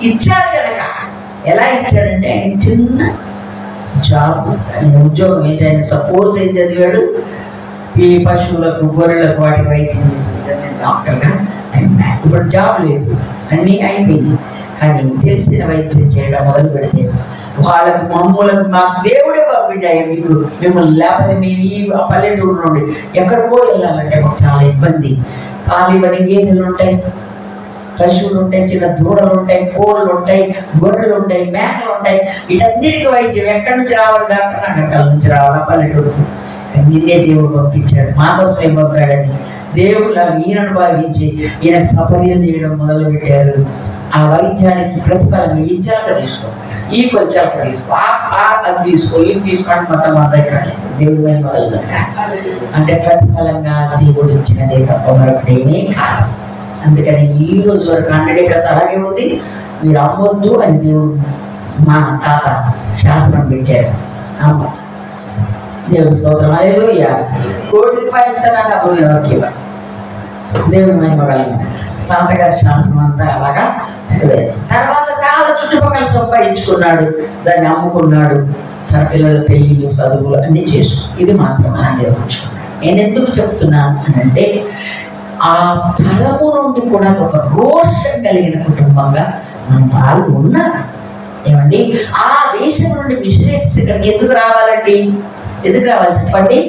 Speaker 1: ఇచ్చాడు కనుక. ఎలా ఇచ్చాడంటే ఆయన చిన్న జాబ్, ఆయన ఉద్యోగం ఏంటి, ఆయన సపోజ్ ఏం చదివాడు, ఈ పశువులకు గొర్రెలకు వాటి వైద్యం చేసి డాక్టర్గా. ఇప్పుడు జాబ్ లేదు, అన్నీ అయిపోయింది. కానీ తెలిసిన వైద్యం చేయడం మొదలు పెడితే వాళ్ళకు మమ్మల్ని మాకు దేవుడే పంపించాయి. మీకు మిమ్మల్ని లేకపోతే మేము ఈ పల్లెటూరు నుండి ఎక్కడికో వెళ్ళాలంటే మాకు చాలా ఇబ్బంది. కాలివని గేదెలు ఉంటాయి, పశువులు ఉంటాయి, చిన్న దూడలు ఉంటాయి, కోళ్ళు ఉంటాయి, గొర్రెలు ఉంటాయి, మేకలు ఉంటాయి. వీటన్నిటికీ వైద్యం ఎక్కడి నుంచి రావాలి డాక్టర్? నగరకాల నుంచి రావాలి పల్లెటూరుకు. నిన్నే దేవుడు పంపించాడు, మాకోసం ఏం పంపాడని దేవుడు ఈయనను భావించి ఈయనకు సపర్యలు చేయడం మొదలు పెట్టారు. ఆ వైద్యానికి ప్రతిఫలంగా ఈ జాగ్రత్త తీసుకో, ఈ కొంచెం తీసుకో, అది తీసుకో, ఇది తీసుకోండి, మొత్తం అంతా ఇక్కడ దేవుడి మీద మొదలు. అంటే ప్రతిఫలంగా దేవుడు ఇచ్చినదే తప్ప మరొకటేమీ కాదు. అందుకని ఈ రోజు వరకు 100 acres అలాగే ఉంది. మీరు అమ్మొద్దు అని దేవుడు మా తాత శాస్త్రం పెట్టాడు. అమ్మ దేవుడి స్తోత్రం. హల్లెలూయా. ₹1,00,00,000 దేవుని మహిమ కలిగిన తాతగారి శాస్త్రం అంతా అలాగా. తర్వాత చాలా చుట్టుపక్కల సంపాదించుకున్నాడు, దాన్ని అమ్ముకున్నాడు. తన పిల్లల పెళ్ళిళ్ళు చదువులు అన్ని చేసుకు. ఇది మాత్రం మనం నేర్చుకున్నాడు. నేను ఎందుకు చెప్తున్నాను అని అంటే ఆ తరము నుండి కూడా ఒక రోషం కలిగిన కుటుంబంగా మనం పాల్గొన్నారు. ఏమండి, ఆ దేశం నుండి మిషనరీస్ ఇక్కడికి ఎందుకు రావాలండి? ఎందుకు రావాలి చెప్పండి?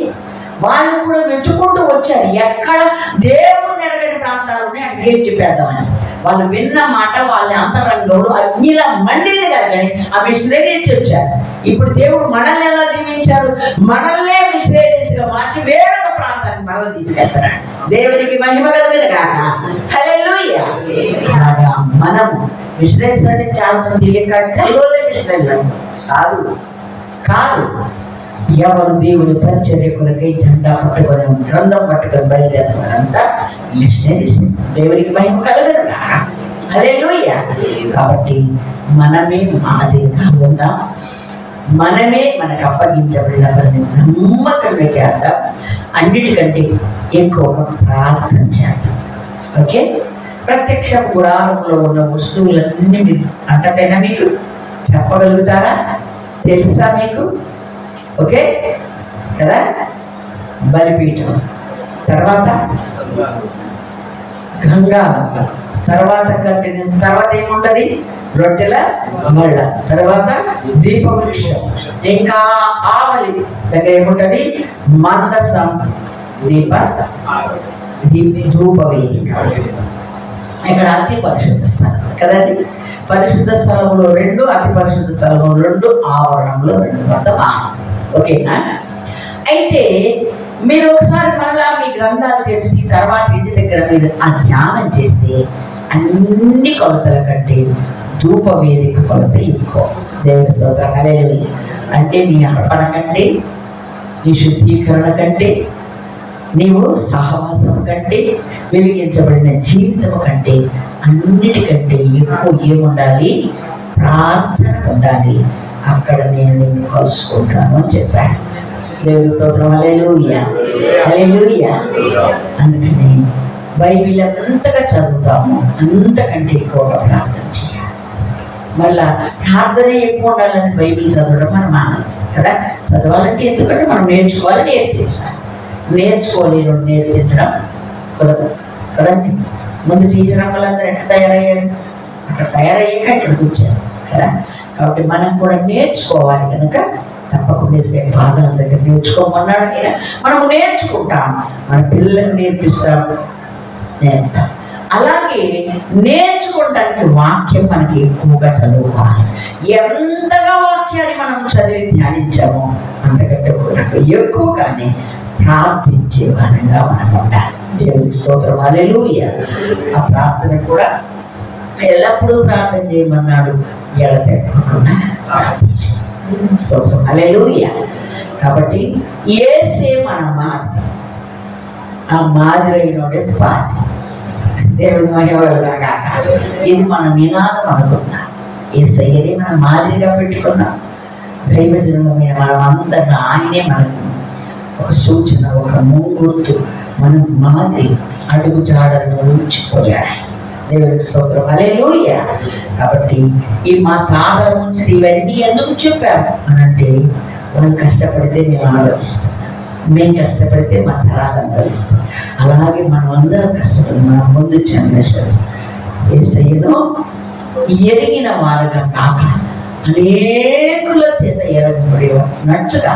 Speaker 1: వాళ్ళు కూడా వెతుకుంటూ వచ్చారు. ఎక్కడ దేవుని ఎరగని ప్రాంతాలని అడిగేసి చెప్పేద్దామని వాళ్ళు విన్న మాట వాళ్ళ అంతరంగంలో అగ్నిలా మండింది కనుకని ఆ మిషనరీస్ వచ్చారు. ఇప్పుడు దేవుడు మనల్ని ఎలా దీవించారు? మనల్నే మిషనరీస్ గా మార్చి వేరొక ప్రాంతానికి మనల్ని తీసుకెళ్తారు. దేవునికి మహిమ కలిగిన కాక. హల్లెలూయా. అలాగా మనం మిషనరీస్ అంటే చాలా మంది తెలియక మిషనరీలు కాదు కాదు ఎవరు దేవుని పరిచర్య కొరకై జెండా పట్టుకొని గ్రంథం పట్టుకొని బయలుదేరుతారంతా మిషనరీస్. దేవునికి మహిమ కలుగును కాక. హల్లెలూయా. కాబట్టి మనమే మాదిరిగా ఉందాం. మనమే మనకు అప్పగించబడిన పని నమ్మకంగా చేద్దాం. అన్నిటికంటే ఎక్కువగా ప్రార్థన చేద్దాం. ఓకే, ప్రత్యక్ష గుడారంలో ఉన్న వస్తువులన్నీ మీరు అంటతేనా మీకు చెప్పగలుగుతారా? తెలుసా మీకు? ఓకే కదా. బలిపీఠం, తర్వాత గంగా, తర్వాత కట్టిన తర్వాత ఏముంటది? రొట్టెల మళ్ళ, తర్వాత దీపవృక్షం, ఇంకా ఆవలి దగ్గర ఏముంటది? మందసం, ధూపవేదిక. ఇక్కడ అతి పరిశుద్ధ స్థలం కదండి. పరిశుద్ధ స్థలంలో 2, అతి పరిశుద్ధ స్థలంలో 2, ఆవరణంలో 2, మొత్తం 6. ఓకేనా? అయితే మీరు ఒకసారి మళ్ళా మీ గ్రంథాలు తెలిసి తర్వాత ఇంటి దగ్గర మీరు ఆ ధ్యానం చేస్తే అన్ని కొలతల కంటే ధూప వేదిక కొలత ఎక్కువ. దేవుని స్తోత్రం. హల్లెలూయా. అంటే నీ అర్పణ కంటే, నీ శుద్ధీకరణ కంటే, నీవు సహవాసం కంటే, వెలిగించబడిన జీవితం కంటే, అన్నిటికంటే ఎక్కువ ఏముండాలి? ప్రార్థన ఉండాలి. అక్కడ నేను నిన్ను కలుసుకుంటాను అని చెప్పాడు. దేవుని స్తోత్రం. హల్లెలూయా, హల్లెలూయా. అందుకని బైబిల్ ఎంతగా చదువుతాము అంతకంటే ఎక్కువగా ప్రార్థన చేయాలి. మళ్ళా ప్రార్థన ఎక్కువ ఉండాలని బైబిల్ చదవడం మనం మానాలి కదా. చదవాలంటే ఎందుకంటే మనం నేర్చుకోవాలి, నేర్పించాలి. నేర్చుకోలేరు నేర్పించడం కుదరదు కదండి. ముందు టీచర్ అమ్మలందరూ ఎట్లా తయారయ్యారు? అక్కడ తయారయ్యాక ఇక్కడికి వచ్చారు కదా. కాబట్టి మనం కూడా నేర్చుకోవాలి కనుక తప్పకుండా పాదాల దగ్గర నేర్చుకోమన్నాడు ఆయన. మనము నేర్చుకుంటాం, మన పిల్లలకు నేర్పిస్తాం, నేర్పుతాం. అలాగే నేర్చుకోవడానికి వాక్యం మనకి ఎక్కువగా చదువుకోవాలి. ఎంతగా వాక్యాన్ని మనం చదివి ధ్యానించామో అంతకంటే ఎక్కువగానే ప్రార్థించే వారంగా మనం ఉండాలి. దేవునికి స్తోత్రం. హల్లెలూయా. ఆ ప్రార్థన కూడా ఎల్లప్పుడూ ప్రార్థన చేయమన్నాడు. ఎడతెగకుండా ప్రార్థించి. స్తోత్రం. హల్లెలూయా. కాబట్టి యేసే మన మాదిరి, ఆ మాదిరి అయినోడే పాత్ర. దేవుని మహిమలుగా ఇది మన నినాదం అనుకుందాం. యేసయ్యనే మనం మాదిరిగా పెట్టుకున్నాం. దైవజనులమైన మనం అందరినీ ఆయనే మనకు ఒక సూచన, ఒక ముంగుర్తు, మనం మాదిరి అడుగు జాడలను ఉంచిపోయాడు. దేవునికి స్తోత్రం. హల్లెలూయా. కాబట్టి ఈ మా తాతల నుంచి ఇవన్నీ ఎందుకు చెప్పాము అనంటే, వాళ్ళు కష్టపడితే మేము అనుభవిస్తాం, మేము కష్టపడితే మా తరాలు అనుభవిస్తాం. అలాగే మనం అందరం కష్టపడి మన ముందు జనరేషన్స్ యేసయ్యను ఎరిగిన వారుగా కాక అనేకుల చేత ఎరగబడినట్లుగా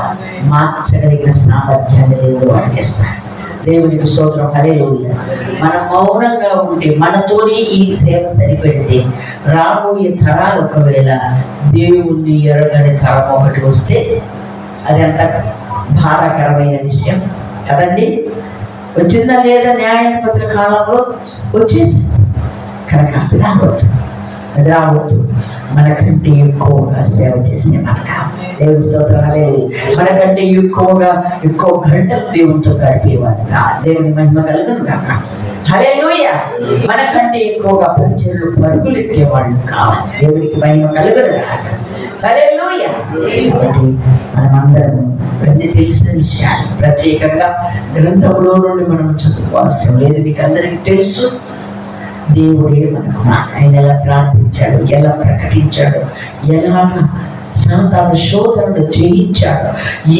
Speaker 1: మార్చగలిగిన సామర్థ్యాన్ని దేవుడు వాడిస్తాడు. దేవునికి స్తోత్రం. హల్లెలూయా. మనం మౌనంగా ఉంటే, మనతోనే ఈ సేవ సరిపెడితే, రాబోయే తరాలు ఒకవేళ దేవుణ్ణి ఎరగని తరం ఒకటి వస్తే అది అంత భారకరమైన విషయం కదండి. వచ్చిందా లేదా న్యాయపత్ర కాలంలో? వచ్చేసి కనుక అది రావద్దు, అది రావద్దు. మనకంటే ఎక్కువగా సేవ చేసే మనక దేవుని స్తోత్రం. హల్లెలూయా. మనకంటే ఎక్కువ గంటలు దేవునితో గడిపేవాడుగా దేవుని మహిమ కలుగును కాక. హల్లెలూయా. మనకంటే ఎక్కువగా పరిచయలు పరుగులు ఎక్కేవాళ్ళు కావాలి. దేవునికి మహిమ కలుగును కాక. హల్లెలూయా. కాబట్టి మనమందరం అన్ని తెలిసిన విషయాన్ని ప్రత్యేకంగా గ్రంథంలో నుండి మనం చదువుకోవాల్సిన లేదు. మీకు అందరికీ తెలుసు, దేవుడే మనకు ఆయన ఎలా ప్రార్థించాడు, ఎలా ప్రకటించాడు, ఎలాగ సాతాను శోధనను జయించాడు,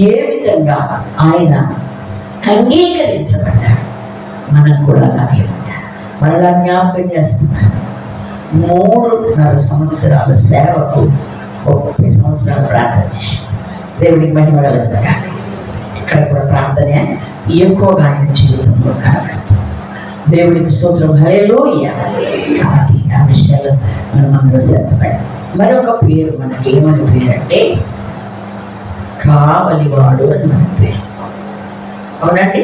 Speaker 1: ఏ విధంగా ఆయన అంగీకరించబడ్డాడు. మనం కూడా అలాగే ఉంటారు. మనలా జ్ఞాపకం చేస్తున్నారు. 3.5 సంవత్సరాల సేవకు 30 సంవత్సరాలు ప్రార్థన చేశారు. దేవునికి మహిమ కలుగును. ఇక్కడ కూడా ప్రార్థన ఎక్కువగా ఆయన జీవితంలో కనబడుతుంది. దేవునికి స్తోత్రం. హల్లెలూయా. కాబట్టి ఆ విషయాలు మనం అందరూ శ్రద్ధపడి, మరొక పేరు మనకి ఏమని పేరు అంటే కావలివాడు అని మన పేరు. అవునండి.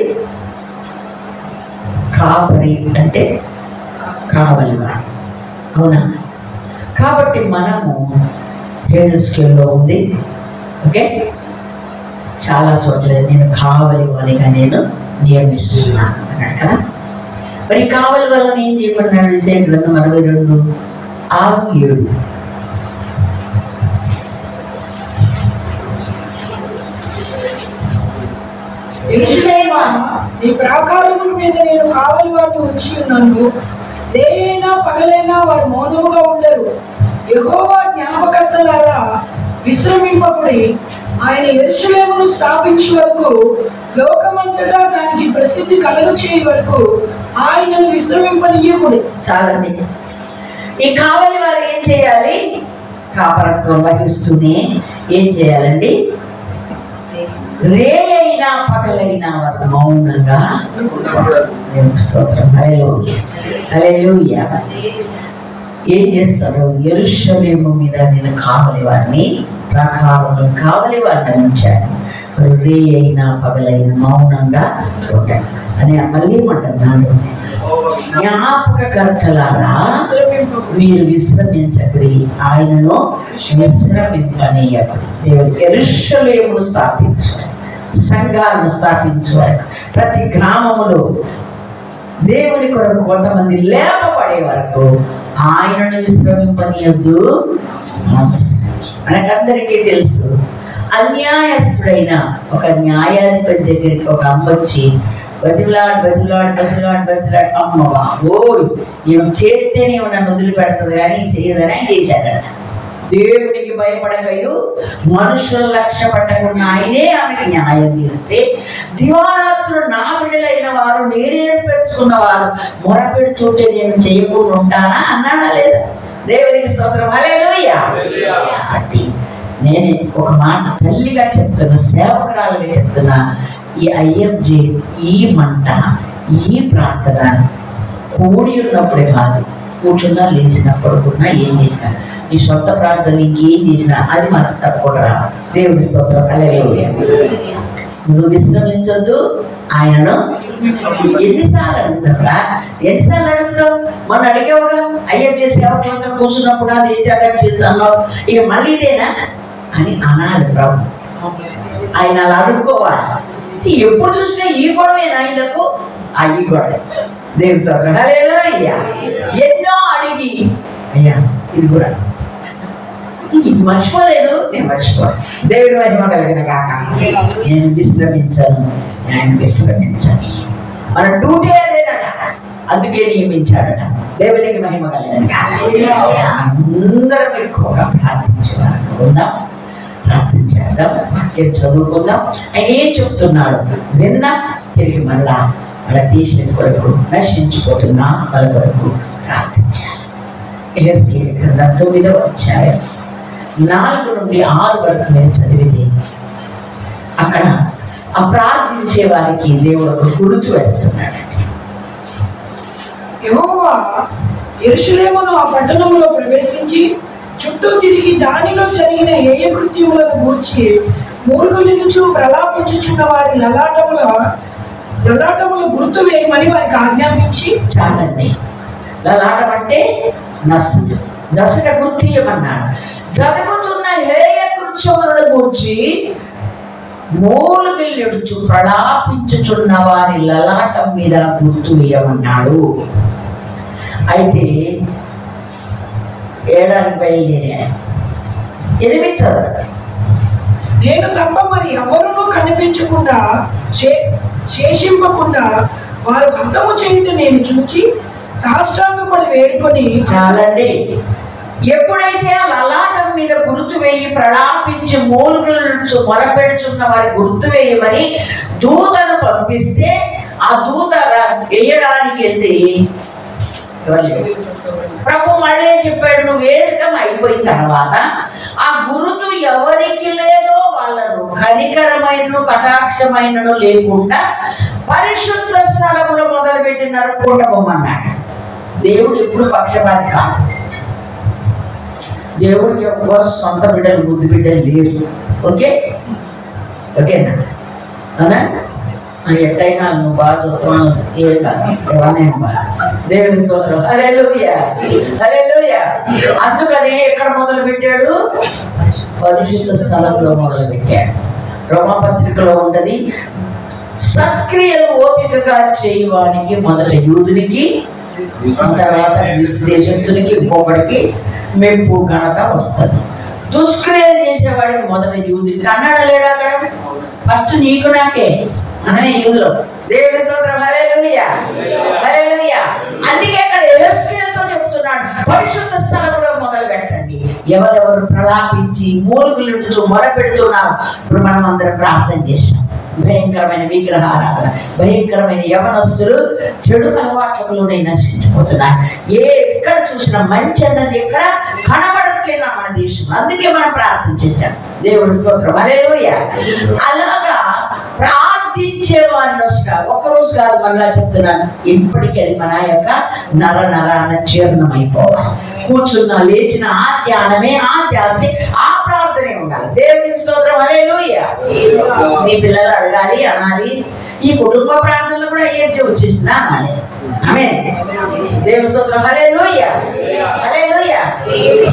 Speaker 1: కాపరి అంటే కావలివాడు. అవునా? కాబట్టి మనము హెల్స్కేల్లో ఉంది. ఓకే, చాలా చోట్ల నేను కావలివాడిగా నేను నియమిస్తున్నాను అన్నాడు కదా. మరి కావలి వాళ్ళని ఏం చేయమన్నాడు? విషయ గ్రంథం 42:6-7.
Speaker 2: యెరూషలేమా, నీ ప్రాకారముల మీద నేను కావలి వారిని ఉంచి ఉన్నాను. రేయైనా పగలైనా వారు మౌనముగా ఉండరు. యెహోవా జ్ఞాపకర్తలారా, విశ్రమింపకుడి. ఆయన యెరూషలేమును స్థాపించే వరకు, లోకమంతటా దానికి ప్రసిద్ధి కలుగ చేయ వరకు ఆయనను విశ్రమింపనీయకుడి.
Speaker 1: చాలండి. ఈ కావలి వారు ఏం చేయాలి? కాపరత్వం వహిస్తూనే ఏం చేయాలండి? రే అయినా పగలైనా వారు మౌనంగా. స్తోత్రం. హల్లెలూయా, హల్లెలూయా. ఏం చేస్తారు? యెరూషలేము మీద నేను కావలి వారిని, ప్రాకారంలో కావలి వారిని ఉంచాను. రే అయినా పగలైనా మౌనంగా ఉంటాడు అని మళ్ళీ ఏమంటున్నాడు? జ్ఞాపకకర్తలారా, మీరు విశ్రమించకుడి, ఆయనను విశ్రమింపనీయకుడి. దేవుడు యెరూషలేమును స్థాపించాడు. సంఘాలను స్థాపించే వరకు, ప్రతి గ్రామములో దేవుని కొరకు కొంతమంది లేపబడే వరకు ఆయనను విశ్రమింపనీయద్దు. మనకందరికీ తెలుసు, అన్యాయస్తుడైన ఒక న్యాయాధిపతి దగ్గరికి ఒక అమ్మ వచ్చి బతిలాడు, అమ్మవా ఈమె చేస్తేనే నన్ను వదిలిపెడుతుంది కానీ చేయదని ఆయన చేశాడట. దేవునికి భయపడగయు మనుషులు లక్ష్య పట్టకుండా ఆయనే ఆమెకి న్యాయం చేస్తే, దివారాత్రులు నా బిడ్డలైన వారు నేనే ఏర్పరచుకున్న వారు మొరపెడుతుంటే నేను చేయకుండా ఉంటానా అన్నాడా లేదా? దేవునికి స్తోత్రం. హల్లెలూయా. నేను ఒక మాట తల్లిగా చెప్తున్నా, సేవకురాలుగా చెప్తున్నా, ఈ ఐఎఫ్జే, ఈ మంట, ఈ ప్రార్థన కూడి ఉన్నప్పుడే కాదు, కూర్చున్నా లేచినప్పుడు కూడా ఏం చేసినా, నీ సొంత ప్రార్థన ఇంకేం చేసినా అది మాత్రం తప్పకుండా రావాలి. దేవుడి స్తోత్రం. హల్లెలూయా. నువ్వు విశ్రమించొద్దు, ఆయనను ఎన్నిసార్లు అడుగుతావురా? ఎన్నిసార్లు అడుగుతావు? మొన్న అడిగావుగా, ఐఎఫ్జే సేవకులందరూ కూర్చున్నప్పుడు అది ఏ జాగ్రత్త చేస్తున్నావు, ఇక మళ్ళీ ఇదేనా అని అనాలి ప్రభు. ఆయన అలా అడుక్కోవాలి. ఎప్పుడు చూసినా ఈ గొడవేనా వీళ్ళకు? ఆ ఈ గొడవ. దేవుని స్తోత్రం. హల్లెలూయా. ఎన్నో అడిగి అయ్యా ఇది కూడా ఇది మర్చిపోలేదు, నేను మర్చిపోను. దేవుడి మహిమ కలిగిన కాక నేను విశ్రమించాను, నేను విశ్రమించాను. మన డ్యూటీ అదేనట, అందుకే నియమించాడట. దేవునికి మహిమ కలిగిన కాక అందరం ఎక్కువగా ప్రార్థించేవారు ఉందాం, ప్రార్థించేద్దాం, వాక్యం చదువుకుందాం. ఆయన ఏం చెప్తున్నాడు విన్నా తిరిగి మళ్ళా వాళ్ళ దేశం కొరకు, నశించిపోతున్న వాళ్ళ కొరకు ప్రార్థించాలి. యెహెజ్కేలు గ్రంథం 9వ అధ్యాయం 4 నుండి 6 వరకు నేను చదివితే అక్కడ ఆ ప్రార్థించే వారికి దేవుడు ఒక గుర్తు వేస్తున్నాడండి.
Speaker 2: యెహోవా యెరూషలేమును ఆ పట్టణంలో ప్రవేశించి చుట్టూ తిరిగి దానిలో జరిగిన హేయ కృత్యములను గూర్చి మూలుగులించు ప్రలాపించుచున్న వారి లలాటములు గుర్తు వేయమని వారికి ఆజ్ఞాపించి,
Speaker 1: చాలండి. లలాటం అంటే నసుట గుర్తు ఇవ్వమన్నాడు. జరుగుతున్న హేయ కృత్యములను గూర్చి మూలుగిల్లుచు ప్రలాపించుచున్న వారి లలాటం మీద గుర్తు వేయమన్నాడు. అయితే ఏడానికి బయలుదేరాను. 8 చదవండి.
Speaker 2: నేను తప్ప మరి ఎవరునూ కనిపించకుండా శేషింపకుండా వారు హతము చేయుట నేను చూచి సాష్టాంగపడి వేడుకొని.
Speaker 1: చాలండి. ఎప్పుడైతే ఆ లలాటం మీద గుర్తు వేయి ప్రలాపించి మూలుగులు మొరపెడుచున్న వారి గుర్తు వేయమని దూతను పంపిస్తే, ఆ దూత వేయడానికి వెళ్తే ప్రభు మళ్ళీ చెప్పాడు, నువ్వు వేయడం అయిపోయిన తర్వాత ఆ గురుతు ఎవరికి లేదో వాళ్ళను కనికరమైనను కటాక్షమైనను లేకుండా పరిశుద్ధ స్థలములో మొదలుపెట్టి నరుక్కుంటమన్నాడు. దేవుడు ఎప్పుడు పక్షపాతి కాదు. దేవుడికి ఎవరు సొంత బిడ్డలు, ముద్దు బిడ్డలు లేరు. ఓకేనా? అవునా? ఎట్టయినా నువ్వు బాగా చూస్తున్నావు, ఏ కాదు దేవుని స్తోత్రం. హల్లెలూయా. హల్లెలూయా. అందుకని ఎక్కడ మొదలు పెట్టాడు? పరిశుద్ధ స్థలంలో మొదలు పెట్టాడు. రోమపత్రికలో ఉన్నది, సత్క్రియలు ఓపికగా చేయవానికి మొదట యూదునికి, తర్వాత దేశస్తునికి, ఇంకొకడికి మెప్పు ఘనత వస్తుంది. దుష్క్రియలు చేసేవాడికి మొదట యూదునికి అన్నాడు లేడు? అక్కడ ఫస్ట్ నీకు నాకే మనమే యూదులో. దేవుని స్తోత్రం. హల్లెలూయా. హల్లెలూయా. అందుకే అక్కడ యెహోషువతో చెప్తున్నాడు, పరిశుద్ధ స్థలంలో మొదలు పెట్టండి. ఎవరెవరు ప్రలాపించి మూలుగులు మొరపెడుతున్నారు. ఇప్పుడు మనం అందరం ప్రార్థన చేశాం. భయంకరమైన విగ్రహారాధన, భయంకరమైన యవనస్తులు చెడు అలవాట్లలోనే నశించిపోతున్నారు. ఎక్కడ చూసినా మంచి అన్నది ఎక్కడ కనబడట్లేదా మన దేశం? అందుకే మనం ప్రార్థన చేశాం. దేవుని స్తోత్రం. హల్లెలూయా. అలాగా ప్రార్థించే వారిని ఒక్కరోజు కాదు, మళ్ళా చెప్తున్నాను, ఇప్పటికీ అది మన యొక్క నరాన జీర్ణమైపోవాలి. కూర్చున్నా లేచిన ఆ ధ్యానమే, ఆ ధ్యాసే, ఆ ప్రార్థనే ఉండాలి. దేవునికి స్తోత్రం. హల్లెలూయా. మీ పిల్లలు అడగాలి, అనాలి. ఈ కుటుంబ ప్రార్థనలు కూడా ఏం వచ్చేసిందా అనాలి. ఆమేన్. దేవుని స్తోత్రం. హల్లెలూయా. హల్లెలూయా.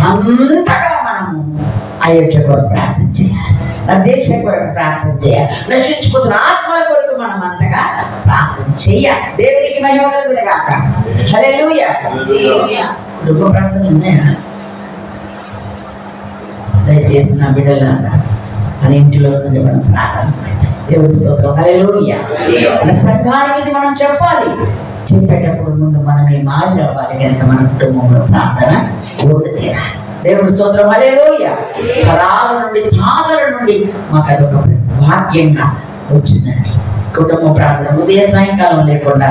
Speaker 1: అంతగా మనము అయోధ్య కొరకు ప్రార్థన చేయాలి, నా దేశం కొరకు ప్రార్థన చేయాలి, నశించిపోతున్న ఆత్మల కొరకు మనం అంతగా ప్రార్థన చేయాలి. దేవునికి మహిమ కలుగును గాక. హల్లెలూయా. కుటుంబ ప్రార్థన ఉన్నాయా? దయచేసి నా బిడ్డల మన ఇంటిలో నుండి మనం ప్రార్థన దేవుడి స్తోత్రం. హల్లెలూయా. మన సంఘానికి ఇది మనం చెప్పాలి. చెప్పేటప్పుడు ముందు మనమే మాట్లాడాలి కనుక మన కుటుంబంలో ప్రార్థన ఊరు తీరాలి. దేవుడి స్తోత్రం. హల్లెలూయా. తరాల నుండి తాతల నుండి మాకు అదొక భాగ్యంగా వచ్చిందండి కుటుంబ ప్రార్థన. ఉదయ సాయంకాలం లేకుండా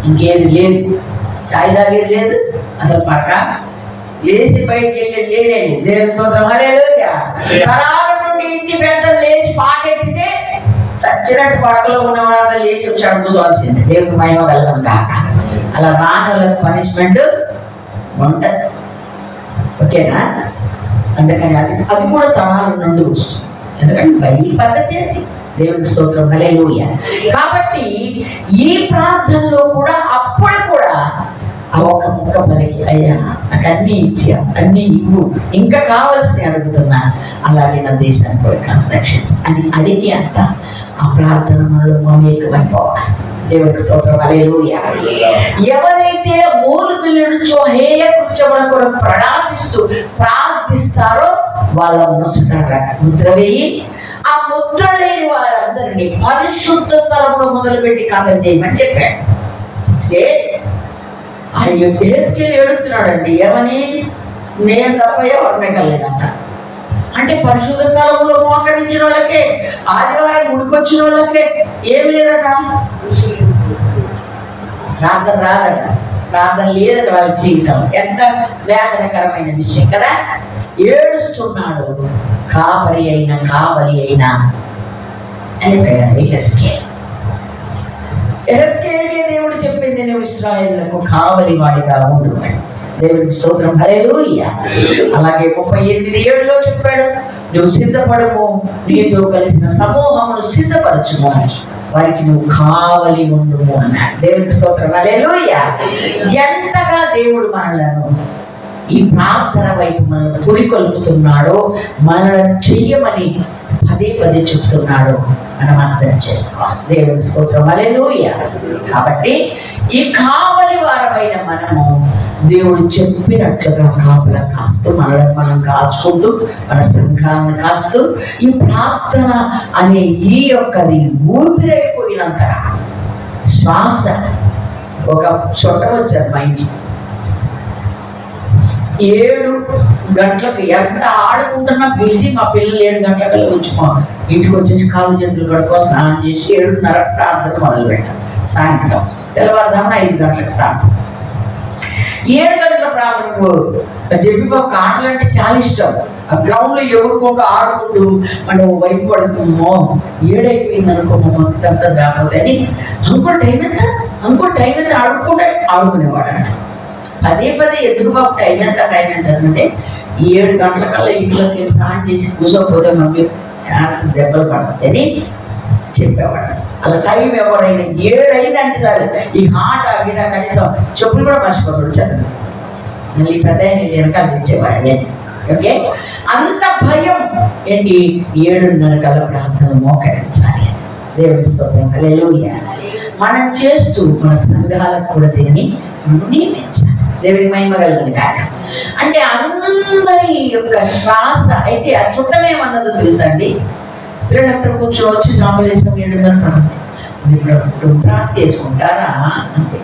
Speaker 1: ఇంకేది లేదు, చాయ్ తాగేది లేదు, అసలు పక్క లేచి బయటికి వెళ్ళేది లేనే లేదు. దేవుడి స్తోత్రం. హల్లెలూయా. తరాల నుండి ఇంటి పెద్దలు లేచి పాటెత్తితే సచ్చినట్టు పడకలో ఉన్న వాళ్ళంతా లేచి వచ్చాడు కూర్చోవాల్సింది. దేవుడికి మహిమ కలగం కాక. అలా రాని వాళ్ళకి పనిష్మెంట్ ఉంటది. ఓకేనా? అందుకని అది కూడా తరాల నుండి వస్తుంది. ఎందుకంటే బైబిల్ పద్ధతి అది. దేవుని స్తోత్రం. హల్లెలూయా. కాబట్టి ఈ ప్రార్థనలో కూడా అప్పుడు కూడా ఒక ముక్క పలికి, అయ్యా నాకు అన్నీ ఇచ్చావు, అన్నీ ఇవ్వు, ఇంకా కావాల్సి అడుగుతున్నా, అలాగే నా దేశాన్ని కూడా రక్షించు అని అడిగి అంత ఆ ప్రార్థన మనలో మమేకమైపోవాలి. దేవునికి స్తోత్రం. హల్లెలూయా. ఎవరైతే మూలుగుల నుంచో హేయ కృత్యముల కొరకు ప్రలాపిస్తూ ప్రార్థిస్తారో వాళ్ళ ముసుట ముద్ర వేయి, ఆ ముద్ర లేని వారందరినీ పరిశుద్ధ స్థలంలో మొదలుపెట్టి కథం చేయమని చెప్పాడు. ఆయన బేసుకెళ్ళి ఏడుతున్నాడండి. ఏమని? నేను తప్ప ఎవరు మిగలేదంట. అంటే పరిశుద్ధ స్థలంలో మోకరించిన వాళ్ళకే, ఆదివారం గుడికొచ్చిన వాళ్ళకే ఏమి లేదట, ప్రార్థన రాదట, ప్రార్థన లేదట వాళ్ళ జీవితం. ఎంత వేదనకరమైన విషయం కదా. ఏడుస్తున్నాడు కావలి అయినా ఎహెజ్కేలుకే దేవుడు చెప్పింది, నువ్వు ఇశ్రాయేలుకు కావలి వాడిగా ఉండు అని. దేవుడికి స్తోత్రం. హల్లెలూయా. అలాగే 38:7 చెప్పాడు, నువ్వు సిద్ధపడము, నీతో కలిసిన సమూహమును సిద్ధపరచుము, వారికి నువ్వు కావలి ఉండుము అన్నాడు. దేవుడికి స్తోత్రం. హల్లెలూయా. ఎంతగా దేవుడు మనలను ఈ ప్రార్థన వైపు మనల్ని పురికొల్పుతున్నాడో, మనల్ని చెయ్యమని పదే పదే చెప్తున్నాడు. మనం అర్థం చేసుకోవాలి. దేవుని స్తోత్రం. హల్లెలూయా. కాబట్టి ఈ కావలి వారమైన మనము దేవుడు చెప్పినట్లుగా కాపలా కాస్తూ, మనల్ని మనం కాచుకుంటూ, మన సంఘాలను కాస్తూ, ఈ ప్రార్థన అనే ఈ యొక్కది ఊపిరైపోయినంతగా శ్వాస. ఒక చోట వచ్చారు మా ఇంటికి, 7 గంటలకు ఎంత ఆడుకుంటున్నా బిజీ. మా పిల్లలు 7 గంటలకల్లా వచ్చుకో ఇంటికి వచ్చేసి కాళ్ళు చేతులు కడుక్కో, స్నానం చేసి 7:30 ప్రార్థన మొదలు పెట్టాం. సాయంత్రం తెల్లవారుదామని 5 గంటలకు ప్రార్థన. 7 గంటల ప్రార్థనకు చెప్పిపోక ఆటలు అంటే చాలా ఇష్టం. ఆ గ్రౌండ్ లో ఎవరికొక ఆడుకుంటూ మనం వైపు పడుకున్నామో, 7 అయిపోయింది అనుకోమో, అంతా రాకపోతే అని ఇంకో టైం ఎంత ఆడుకునేవాడు. పదే ఎదురు బాబు టైం ఎంత అంటే 7 గంటలకల్లా ఇంట్లోకి స్నానం చేసి కూర్చోకపోతే మమ్మీ దెబ్బలు పడుతుందని చెప్పేవాడు. అలా టైం ఎవరైనా 7 అయిందంటే చాలు, ఈ ఆట గిట కనీసం చెప్పులు కూడా మర్చిపోతాడు చదువు. మళ్ళీ పెద్ద వెనకాల తెచ్చేవాడు. ఓకే, అంత భయం ఏంటి? 7:30 కల్లా ప్రార్థన మోకరించాలి. దేవుని స్తోత్రం. హల్లెలూయా. మనం చేస్తూ మన సంఘాలకు కూడా దీన్ని నియమించాలి. దేవుడి మహిమ కలుగును కాక. అంటే అందరి యొక్క శ్వాస అయితే ఆ చుట్టమేమన్నదో తెలుసండి. పిల్లలంతా కూర్చొని వచ్చి సాంబలేసం 7:30 ఇప్పుడు ప్రార్థన చేసుకుంటారా అంతే.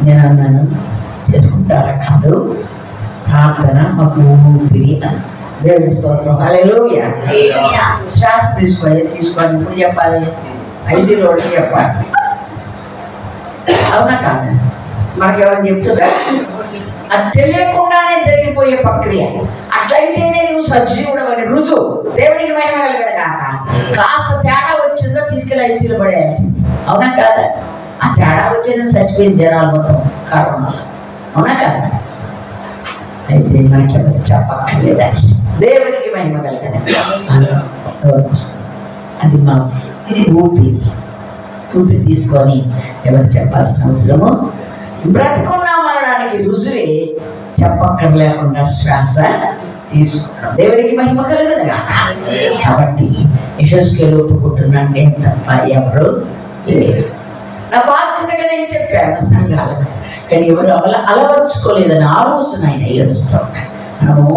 Speaker 1: నేను అన్నాను, చేసుకుంటారా కాదు, ప్రార్థన మాకు ఊపిరి అని. దేవుని స్తోత్రం. హల్లెలూయా. శ్వాస తీసుకోవాలి. ఇప్పుడు చెప్పాలి, 5 రోజులు చెప్పాలి. అవునా కాదండి? మనకెవరు చెప్తున్నా? అది తెలియకుండానే జరిగిపోయే ప్రక్రియ. అట్లయితేనే నువ్వు సజీవుడు అని రుజువు. దేవునికి మహిమ కలగదు కాక. కాస్త తేడా వచ్చిందో తీసుకెళ్ళి ఐసీలో పడేయాల్సింది. అవునా కాదా? ఆ తేడా వచ్చేదని చచ్చిపోయింది జనాలు మొత్తం కరోనాలో. అవునా కాదా? అయితే మనకెవరు చెప్పక్కర్లేదు. దేవునికి మహిమ కలగదు. అది మా ఊపిరి తీసుకొని ఎవరు చెప్పాల్సిన అవసరము? బ్రతుకున్నామనడానికి రుజువే చెప్పక్కర్లేకుండా శ్వాస తీసుకున్నాం. దేవుడికి మహిమ కలుగునుగా. కాబట్టి యెహోషువేలు ఒప్పుకుంటున్నాను, నేను తప్ప ఎవరు లేరు. నా బాధ్యతగా నేను చెప్పాను సంఘాలకు, కానీ ఎవరు అలవరుచుకోలేదని ఆ రోజున ఆయన ఏడుస్తూ ఉన్నాడు. మనము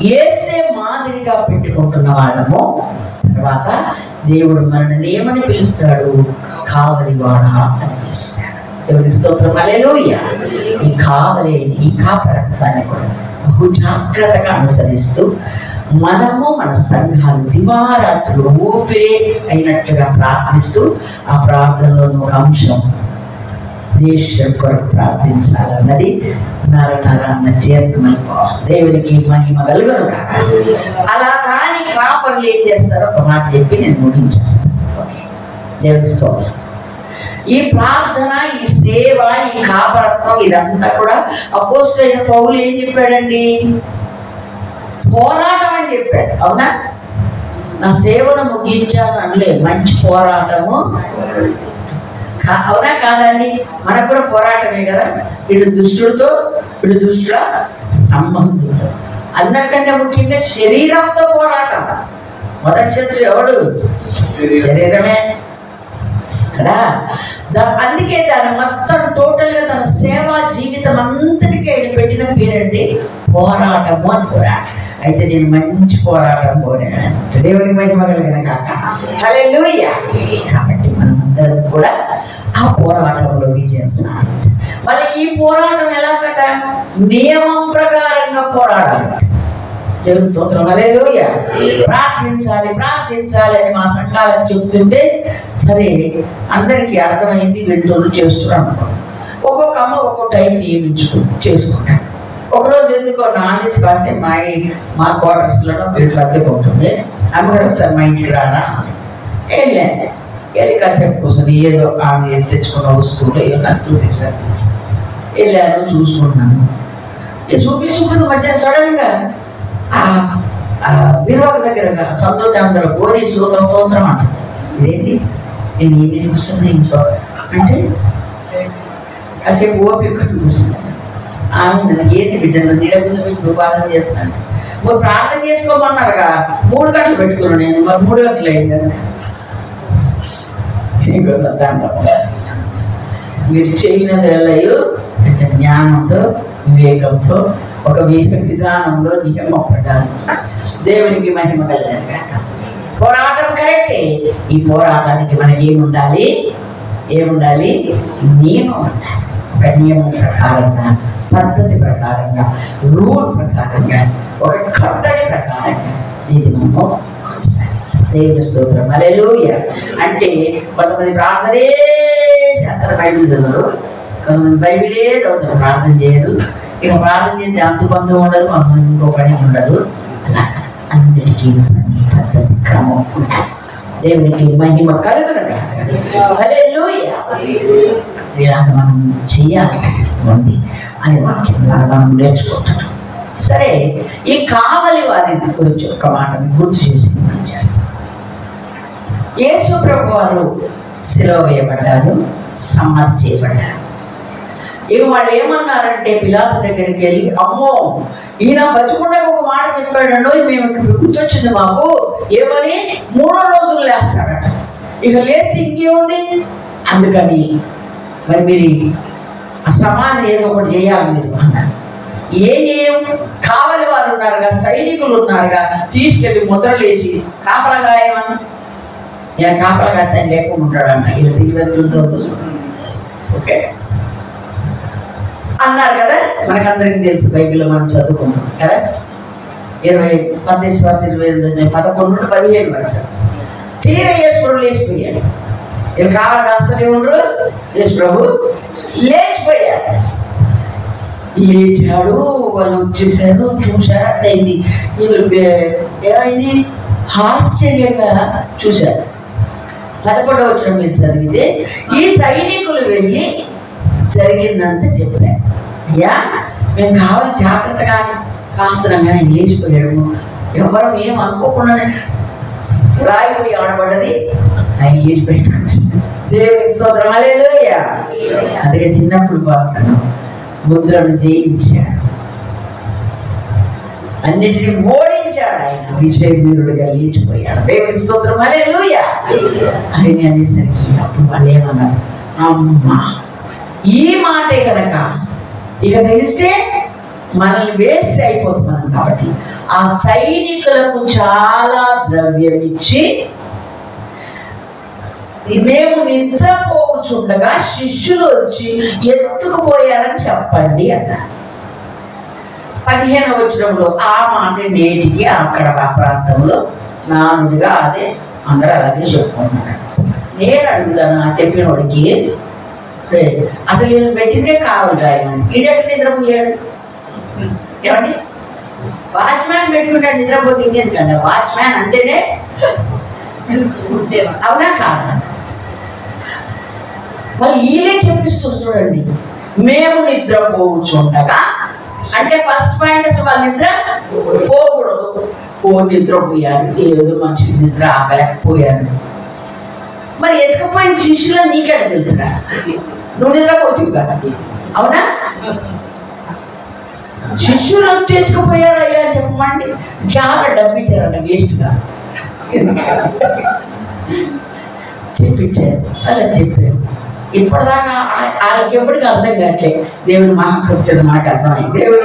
Speaker 1: యేసే మాదిరిగా పెట్టుకుంటున్న వాళ్ళము. తర్వాత దేవుడు మనల్ని ఏమని పిలుస్తాడు? కావలివాడ అని పిలుస్తాడు. దేవునికి స్తోత్రం, హల్లెలూయా. ఈ కావలి, ఈ కాపరత్వాన్ని కూడా బహు జాగ్రత్తగా అనుసరిస్తూ మనము మన సంఘాలు దివారాత్రులు ఊపిరి అయినట్టుగా ప్రార్థిస్తూ, ఆ ప్రార్థనలోని ఒక అంశం దేశం కొరకు ప్రార్థించాలన్నది నరనరాన్న చేరుకుమైపోవాలి. దేవునికి మహిమ కలుగును కాక. అలా రాని కాపర్లు ఏం చేస్తారో ఒక మాట చెప్పి నేను ముగించేస్తాను. దేవునికి స్తోత్రం. ఈ ప్రార్థన, ఈ సేవ, ఈ కాపరత్వం ఇదంతా కూడా అపోస్తలుడైన పౌలు ఏం చెప్పాడండి? పోరాటం అని చెప్పాడు. అవునా? నా సేవను ముగించాను అనలే, మంచి పోరాటము. అవునా కాదండి? మనకు కూడా పోరాటమే కదా. ఇటు దుష్టుడితో, ఇటు దుష్టుల సంబంధులతో, అందరికంటే ముఖ్యంగా శరీరంతో పోరాటం. మొదటి శత్రువు ఎవడు? శరీరమే కదా. అందుకే దాని మొత్తం టోటల్ గా తన సేవా జీవితం అంతటికీ ఆయన పెట్టిన పేరండి పోరాటము అని కూడా. అయితే నేను మంచి పోరాటం కోరాను. దేవుని మహిమ కలిగిన కాక. హల్లెలూయా. కాబట్టి మనం అందరం కూడా ఆ పోరాటంలో విజయం సాధించాలి. మళ్ళీ ఈ పోరాటం ఎలాగట? నియమం ప్రకారంగా పోరాడాలి. దేవుని స్తోత్రం, హల్లెలూయా. ప్రార్థించాలి ప్రార్థించాలి అని మా సంఘాలను చెప్తుంటే సరే అందరికీ అర్థమైంది, వింటూరు చేస్తున్నాం. ఒక్కొక్క అమ్మ ఒక్కొక్క టైం చేసుకుంటాం. ఒకరోజు ఎందుకో నాన్ వెజ్ కాస్తే మా క్వార్టర్స్లోనో వీటిలో అద్దెకు ఉంటుంది. అమ్మగారు ఒకసారి మా ఇంటికి రారా? వెళ్ళి కాసేపు కోసం ఏదో ఆమె తెచ్చుకున్న వస్తువులు ఏదో నాకు చూపించడానికి వెళ్ళాను. చూసుకున్నాను. చూపించుకున్న మధ్య సడన్గా విరువక దగ్గర సంతోషం అందరూ కోరి సూత్రం అంట. ఇదేంటి నేను ఏమేమి వస్తున్నాయి అంటే కాసేపు ఓపిక కూర్చున్నాను. ఆమె నన్ను ఏంటి బిడ్డ నీడగుంది బాధ చేస్తున్నాను. మరి ప్రార్థన చేసుకోమన్నారుగా 3 గంటలు పెట్టుకున్నాను నేను. మరి 3 గంటలు అయింది. మీరు చేయనది వెళ్ళయో జ్ఞానంతో, వివేకంతో, ఒక విధానంలో నియమపడాలి. దేవునికి మహిమ కలిగిన పోరాటం కరెక్టే. ఈ పోరాటానికి మనకి ఏముండాలి? నియమం ఉండాలి. ఒక నియమం ప్రకారంగా, పద్ధతి ప్రకారంగా, రూల్ ప్రకారంగా, ఒక కట్టడి ప్రకారంగా దీన్ని మనము కొనసాగించాలి. దేవుని స్తోత్రం, హల్లెలూయా. అంటే కొంతమంది ప్రార్థనే చేస్తారు, బైబిల్ చదవరు. కొంతమంది బైబిలే చదువుతారు, ప్రార్థన చేయరు. ఇక ప్రార్థన చేస్తే అంతుబంధం ఉండదు, కొంతమంది ఇంకో పని ఉండదు. అలా అన్నిటికీ పద్ధతి, క్రమం ఉంటుంది. దేవునికి మహిమ కలుగునగా. హల్లెలూయా. ఇలాగ మనం చేయాల్సి ఉంది అనే వాక్యం ద్వారా మనం నేర్చుకుంటున్నాం. సరే, ఈ కావలి వారి గురించి ఒక మాట గుర్తు చేసి చేస్తాం. యేసు ప్రభు వారు సిలువ వేయబడ్డారు, సమాధి చేయబడ్డారు. ఇక వాళ్ళు ఏమన్నారంటే పిలాతు దగ్గరికి వెళ్ళి, అమ్మో ఈయన బతుకుండా ఒక మాట చెప్పాడండో, మేము గుర్తొచ్చింది మాకు, ఏమని 3వ రోజులు లేస్తాడట. ఇక లేస్తే ఇంకేముంది? అందుకని మరి మీరు ఆ సమాధి ఏదో ఒకటి చేయాలి మీరు అన్నారు. ఏం కావలి వారు ఉన్నారుగా, సైనికులు ఉన్నారుగా, తీసుకెళ్ళి ముద్రలేసి కాపలగాయమని. నేను కాపలగాయని లేకుండా ఉంటాడన్న, ఇలా తెలివెత్తుందో ఓకే అన్నారు కదా. మనకందరికీ తెలుసు, బైబిల్లో మనం చదువుకుంటాం కదా. 11-15 వరకు తీర యేసుడు లేచిపోయాడు. వీళ్ళు కావాలి కాస్తూనే ఉండరు. యేసు ప్రభు లేచిపోయాడు. లేచాడు, వాళ్ళు వచ్చేసారు, చూశారు. అయింది. వీళ్ళు ఏమైంది? ఆశ్చర్యంగా చూశారు. 11వ వచనం మీరు చదివితే, ఈ సైనికులు వెళ్ళి జరిగిందంతా చెప్పారు. అయ్యా మేము కావాలి జాగ్రత్తగా కాస్తున్నాం, కానీ లేచిపోయాడు. ఎవరు ఏం అనుకోకుండానే రాయిపోయి ఆడబడ్డది, ఆయన లేచిపోయాడు. దేవునికి స్తోత్రం, హల్లెలూయా. అందుకే చిన్నప్పుడు బాగున్నాను, ముద్రను జయించాడు. అన్నిటిని ఓడించాడు. ఆయన విజయవీరుడిగా లేచిపోయాడు. దేవునికి స్తోత్రం. హల్లెలూయా. ఆయన అనేసరికి అప్పుడు వాళ్ళు ఏమన్నారు, అమ్మా ఈ మాటే కనుక ఇక తెలిస్తే మనల్ని వేస్ట్ అయిపోతున్నాం కాబట్టి ఆ సైనికులకు చాలా ద్రవ్యం ఇచ్చి మేము నిద్రపోచుండగా శిష్యులు వచ్చి ఎత్తుకుపోయారని చెప్పండి అన్నారు. 15వ వచనంలో ఆ మాట నేటికి అక్కడ ఆ ప్రాంతంలో నానుడిగా అదే అందరూ అలాగే చెప్పుకుంటున్నారు. నేను అడుగుతాను ఆ చెప్పినోడికి, అసలు వీళ్ళు పెట్టిందే కావాలి ఆయన ఈడెట్టు నిద్రపోయాడు. ఏమండి, వాచ్మ్యాన్ పెట్టుకుంటాడు నిద్రపోతే ఇంకెందుకండి? వాచ్మ్యాన్ అంటేనే అవునా కాదా? వాళ్ళు వీళ్ళే చెప్పిస్తారు చూడండి, మేము నిద్రపోవచ్చుండగా. అంటే ఫస్ట్ పాయింట్ అసలు వాళ్ళు నిద్ర పోకూడదు. నిద్రపోయారు, ఏదో మంచి నిద్ర ఆగలేకపోయారు. మరి ఎత్తుకపోయిన శిష్యులు నీకేట తెలుసురా? నువ్వు నిద్రపోతు కదా, అవునా? శిష్యులు వచ్చి ఎత్తుకుపోయారు అయ్యా అని చెప్పమండి, చాలా డబ్బు ఇచ్చారంట వేస్ట్గా చెప్పించారు. అలా చెప్పారు. ఇప్పటిదాకా వాళ్ళకి ఎప్పటికీ అర్థం కావట్లే. దేవుడు మహాకృత్యుడు మాట అర్థమైంది. దేవుడు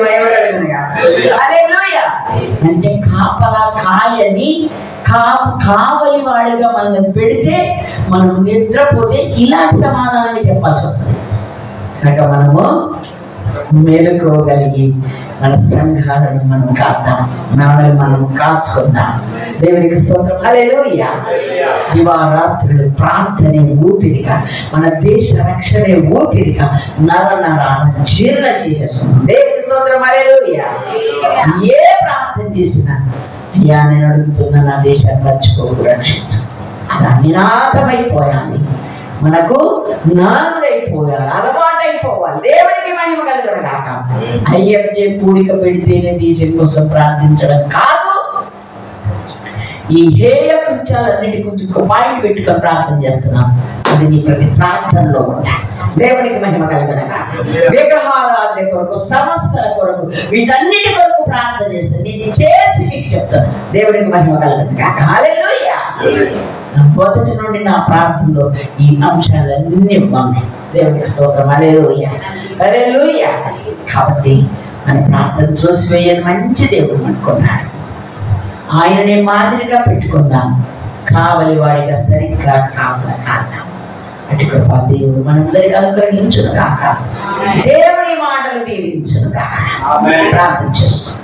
Speaker 1: హల్లెలూయా. అంటే కాపలా కాయని కావలి వాడిగా మనల్ని పెడితే మనం నిద్రపోతే ఇలాంటి సమాధానాన్ని చెప్పాల్సి వస్తుంది. కనుక మనము మేలుకోగలిగి మన సంఘాలను మనం కాద్దాం, మనల్ని మనం కాచుకుందాం. దేవునికి స్తోత్రం. హల్లెలూయా. దివారాత్రులు ప్రార్థనే ఊపిరిగా, మన దేశ రక్షణే ఊపిరిగా నరాలను జీర్ణ చేసేస్తుంది. దేవునికి స్తోత్రం. హల్లెలూయా. ఏ ప్రార్థన చేసినా అయ్యా నేను అడుగుతున్నా నా దేశాన్ని మర్చిపోకు, రక్షించు. నినాదమైపోయాలి, మనకు నానుడైపోయాలి, అలవాటైపోవాలి. దేవుడికి మహిమ కలుగును గాక. అయ్యప్ప కూడిక పెడితేనే దేశం కోసం ప్రార్థించడం కాదు, ఈ హేయ కృత్యాలన్నిటి గురించి ఒక పాయింట్ పెట్టుకొని ప్రార్థన చేస్తున్నాం. అది నీ ప్రతి ప్రార్థనలో ఉంటాయి. దేవునికి మహిమ కలుగును గాక. విగ్రహారాధన కొరకు, సమస్తల కొరకు, వీటన్నిటి కొరకు ప్రార్థన చేస్తాను. నేను చేసి మీకు చెప్తాను. దేవునికి మహిమ కలుగును గాక. హల్లెలూయా. మొదటి నుండి నా ప్రార్థనలో ఈ అంశాలన్నీ ఉన్నాయి. దేవునికి స్తోత్రం. హల్లెలూయా. హల్లెలూయా. కాబట్టి మన ప్రార్థన చూసివేయని మంచి దేవుడు అనుకున్నాడు. ఆయనని మాదిరిగా పెట్టుకుందాం, కావలి వాడిగా సరిగ్గా కావలా కాద్దాం. అటు కృప దేవుడు మనందరికీ అనుగ్రహించును గాక. దేవుడి మాటలు దీవించును గాక. ప్రార్థన చేస్తాం.